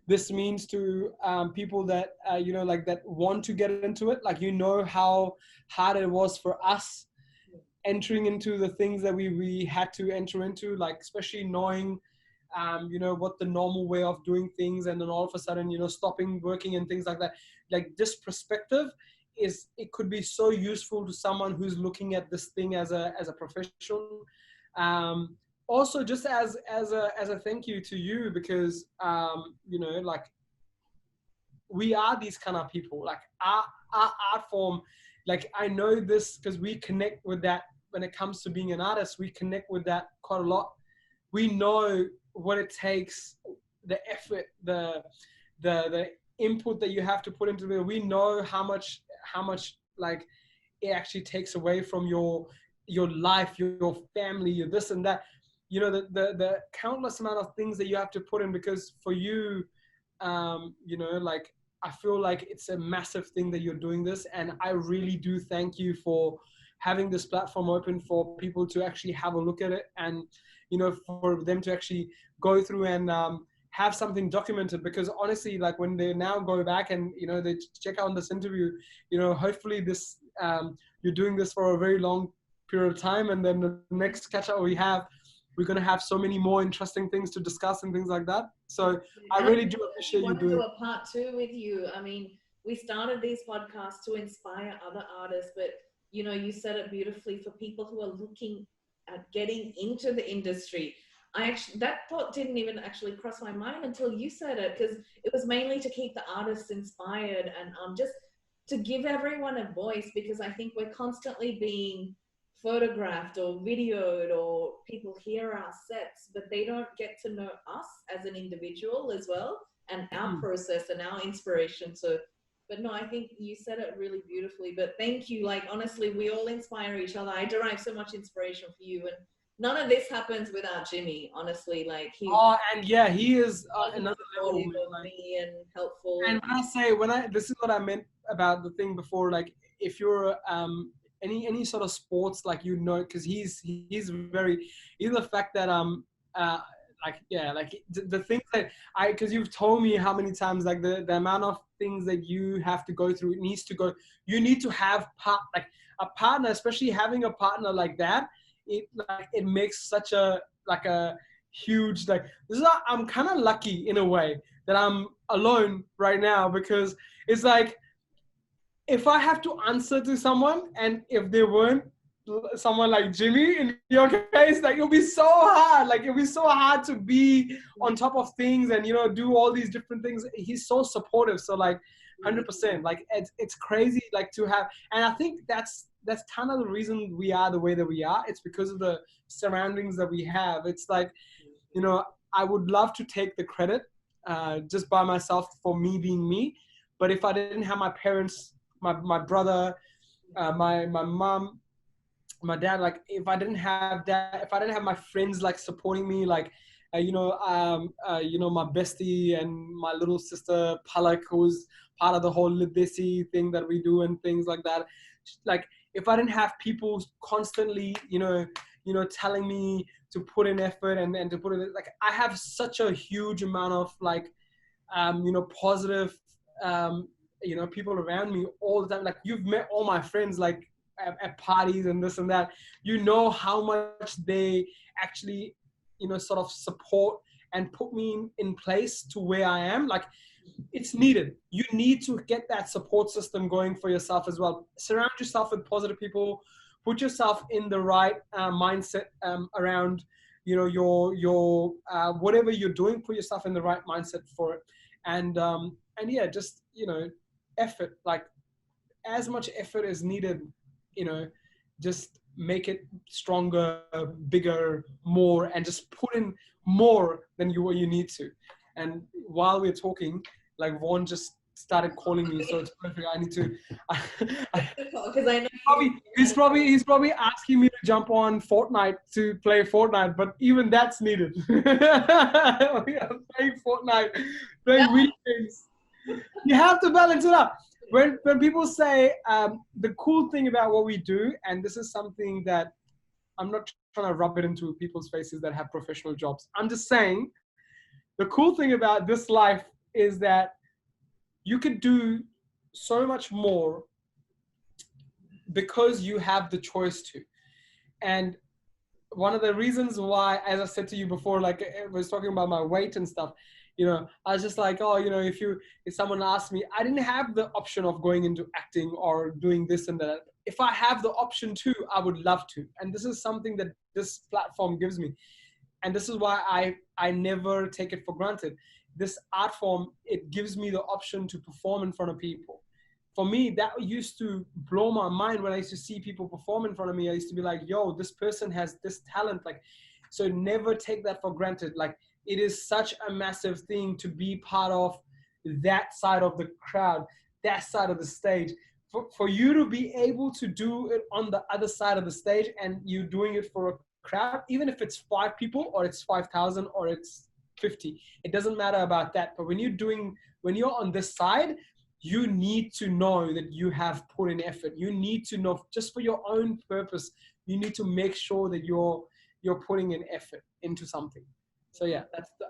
this means to people that you know, like, that want to get into it. Like, you know how hard it was for us entering into the things that we had to enter into, like, especially knowing you know, what the normal way of doing things, and then all of a sudden, you know, stopping working and things like that. Like, this perspective it could be so useful to someone who's looking at this thing as a profession. Also, just as a thank you to you, because you know, like, we are these kind of people. Like, our art form, like, I know this because we connect with that. When it comes to being an artist, we connect with that quite a lot. We know what it takes, the effort, the input that you have to put into it. We know how much like, it actually takes away from your life, your family, your this and that. You know, the countless amount of things that you have to put in, because for you, you know, like, I feel like it's a massive thing that you're doing this, and I really do thank you for having this platform open for people to actually have a look at it, and, you know, for them to actually go through and have something documented. Because honestly, like, when they now go back and, you know, they check out this interview, you know, hopefully this you're doing this for a very long period of time, and then the next catch up we're going to have so many more interesting things to discuss and things like that. So I really do appreciate you doing. I want to do a part 2 with you. I mean, we started these podcasts to inspire other artists, but, you know, you said it beautifully, for people who are looking at getting into the industry. That thought didn't even actually cross my mind until you said it, because it was mainly to keep the artists inspired, and just to give everyone a voice, because I think we're constantly being photographed or videoed, or people hear our sets, but they don't get to know us as an individual as well, and our process and our inspiration. So, but no, I think you said it really beautifully. But thank you. Like, honestly, we all inspire each other. I derive so much inspiration for you, and none of this happens without Jimmy. Honestly, like, And yeah, he is another level, supportive of me and helpful. And this is what I meant about the thing before. Like, if you're any sort of sports, like, you know, because he's the fact that like, yeah, like, the things that because you've told me how many times, like, the amount of things that you have to go through, you need to have like a partner, especially having a partner like that. It makes such a huge, like, I'm kind of lucky in a way that I'm alone right now, because it's like, if I have to answer to someone, and if they weren't someone like Jimmy in your case, like, it'll be so hard. Like, it'll be so hard to be on top of things and, you know, do all these different things. He's so supportive. So, like, 100%. Like it's crazy, like to have, and I think that's kind of the reason we are the way that we are. It's because of the surroundings that we have. It's like, you know, I would love to take the credit just by myself for me being me. But if I didn't have my parents, my brother, my mom, my dad, like if I didn't have that, if I didn't have my friends like supporting me, like you know, my bestie and my little sister Palak, who's part of the whole Lidesi thing that we do and things like that. Like if I didn't have people constantly, you know, telling me to put in effort and to put in, like I have such a huge amount of like, you know, positive, you know, people around me all the time. Like you've met all my friends, like at parties and this and that, you know how much they actually, you know, sort of support and put me in place to where I am. Like it's needed. You need to get that support system going for yourself as well. Surround yourself with positive people. Put yourself in the right mindset around, you know, your whatever you're doing. Put yourself in the right mindset for it, and yeah, just, you know, effort. Like as much effort as needed, you know, just make it stronger, bigger, more, and just put in more than what you need to. And while we're talking, like Vaughn just started calling me, so it's perfect. I need to. Because I know He's probably asking me to jump on Fortnite to play Fortnite, but even that's needed. We are playing Fortnite, playing video games. You have to balance it up. When people say the cool thing about what we do, and this is something that I'm not trying to rub it into people's faces that have professional jobs. I'm just saying the cool thing about this life is that you could do so much more because you have the choice to. And one of the reasons why, as I said to you before, like I was talking about my weight and stuff, you know, I was just like, oh, you know, if someone asked me, I didn't have the option of going into acting or doing this and that. If I have the option to, I would love to. And this is something that this platform gives me. And this is why I never take it for granted. This art form, it gives me the option to perform in front of people. For me, that used to blow my mind when I used to see people perform in front of me. I used to be like, yo, this person has this talent. Like, so never take that for granted. Like, it is such a massive thing to be part of that side of the crowd, that side of the stage. For you to be able to do it on the other side of the stage, and you doing it for a crowd, even if it's 5 people or it's 5,000 or it's 50, it doesn't matter about that. But when you're on this side, you need to know that you have put in effort. You need to know, just for your own purpose, you need to make sure that you're putting in effort into something. So yeah,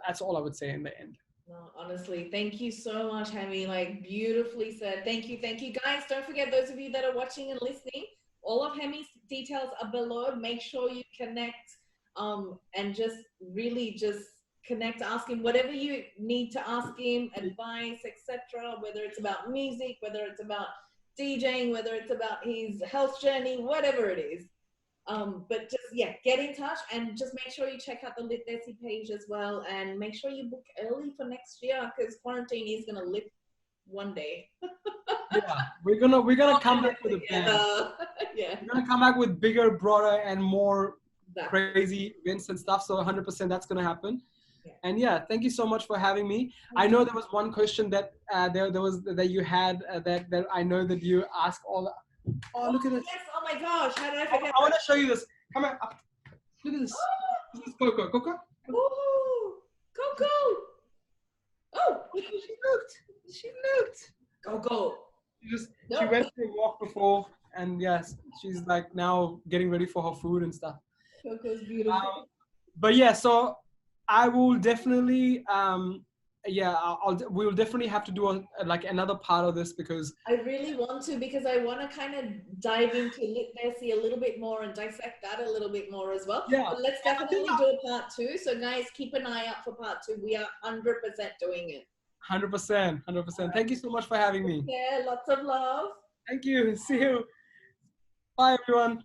that's all I would say in the end. No, honestly, thank you so much, Hemi. Like, beautifully said. Thank you, guys. Don't forget, those of you that are watching and listening, all of Hemi's details are below. Make sure you connect, and just really just connect, ask him whatever you need to ask him, advice, etc. Whether it's about music, whether it's about DJing, whether it's about his health journey, whatever it is. But just, yeah, get in touch and just make sure you check out the Lit Desi page as well, and make sure you book early for next year, because quarantine is gonna lift one day. Yeah, we're gonna come back with a bang. Yeah, we're gonna come back with bigger, broader, and more exactly. crazy events and stuff. So 100% that's gonna happen. Yeah. And yeah, thank you so much for having me. I know there was one question that there was that you had that I know that you asked all. Oh, look at this. Yes, oh my gosh, how did I forget? I want to show you this. Come on. Look at this. This is Coco. Coco? Ooh, Coco. Oh, She looked. Coco. She went for a walk before, and yes, she's like now getting ready for her food and stuff. Coco's beautiful. But yeah, so I will definitely we'll definitely have to do like another part of this, because I really want to, because I want to kind of dive into Lit Desi a little bit more and dissect that a little bit more as well. Yeah. But let's definitely do a part 2. So guys, keep an eye out for part 2. We are 100% doing it. 100%. Thank you so much for having me. Yeah, lots of love. Thank you. See you. Bye, everyone.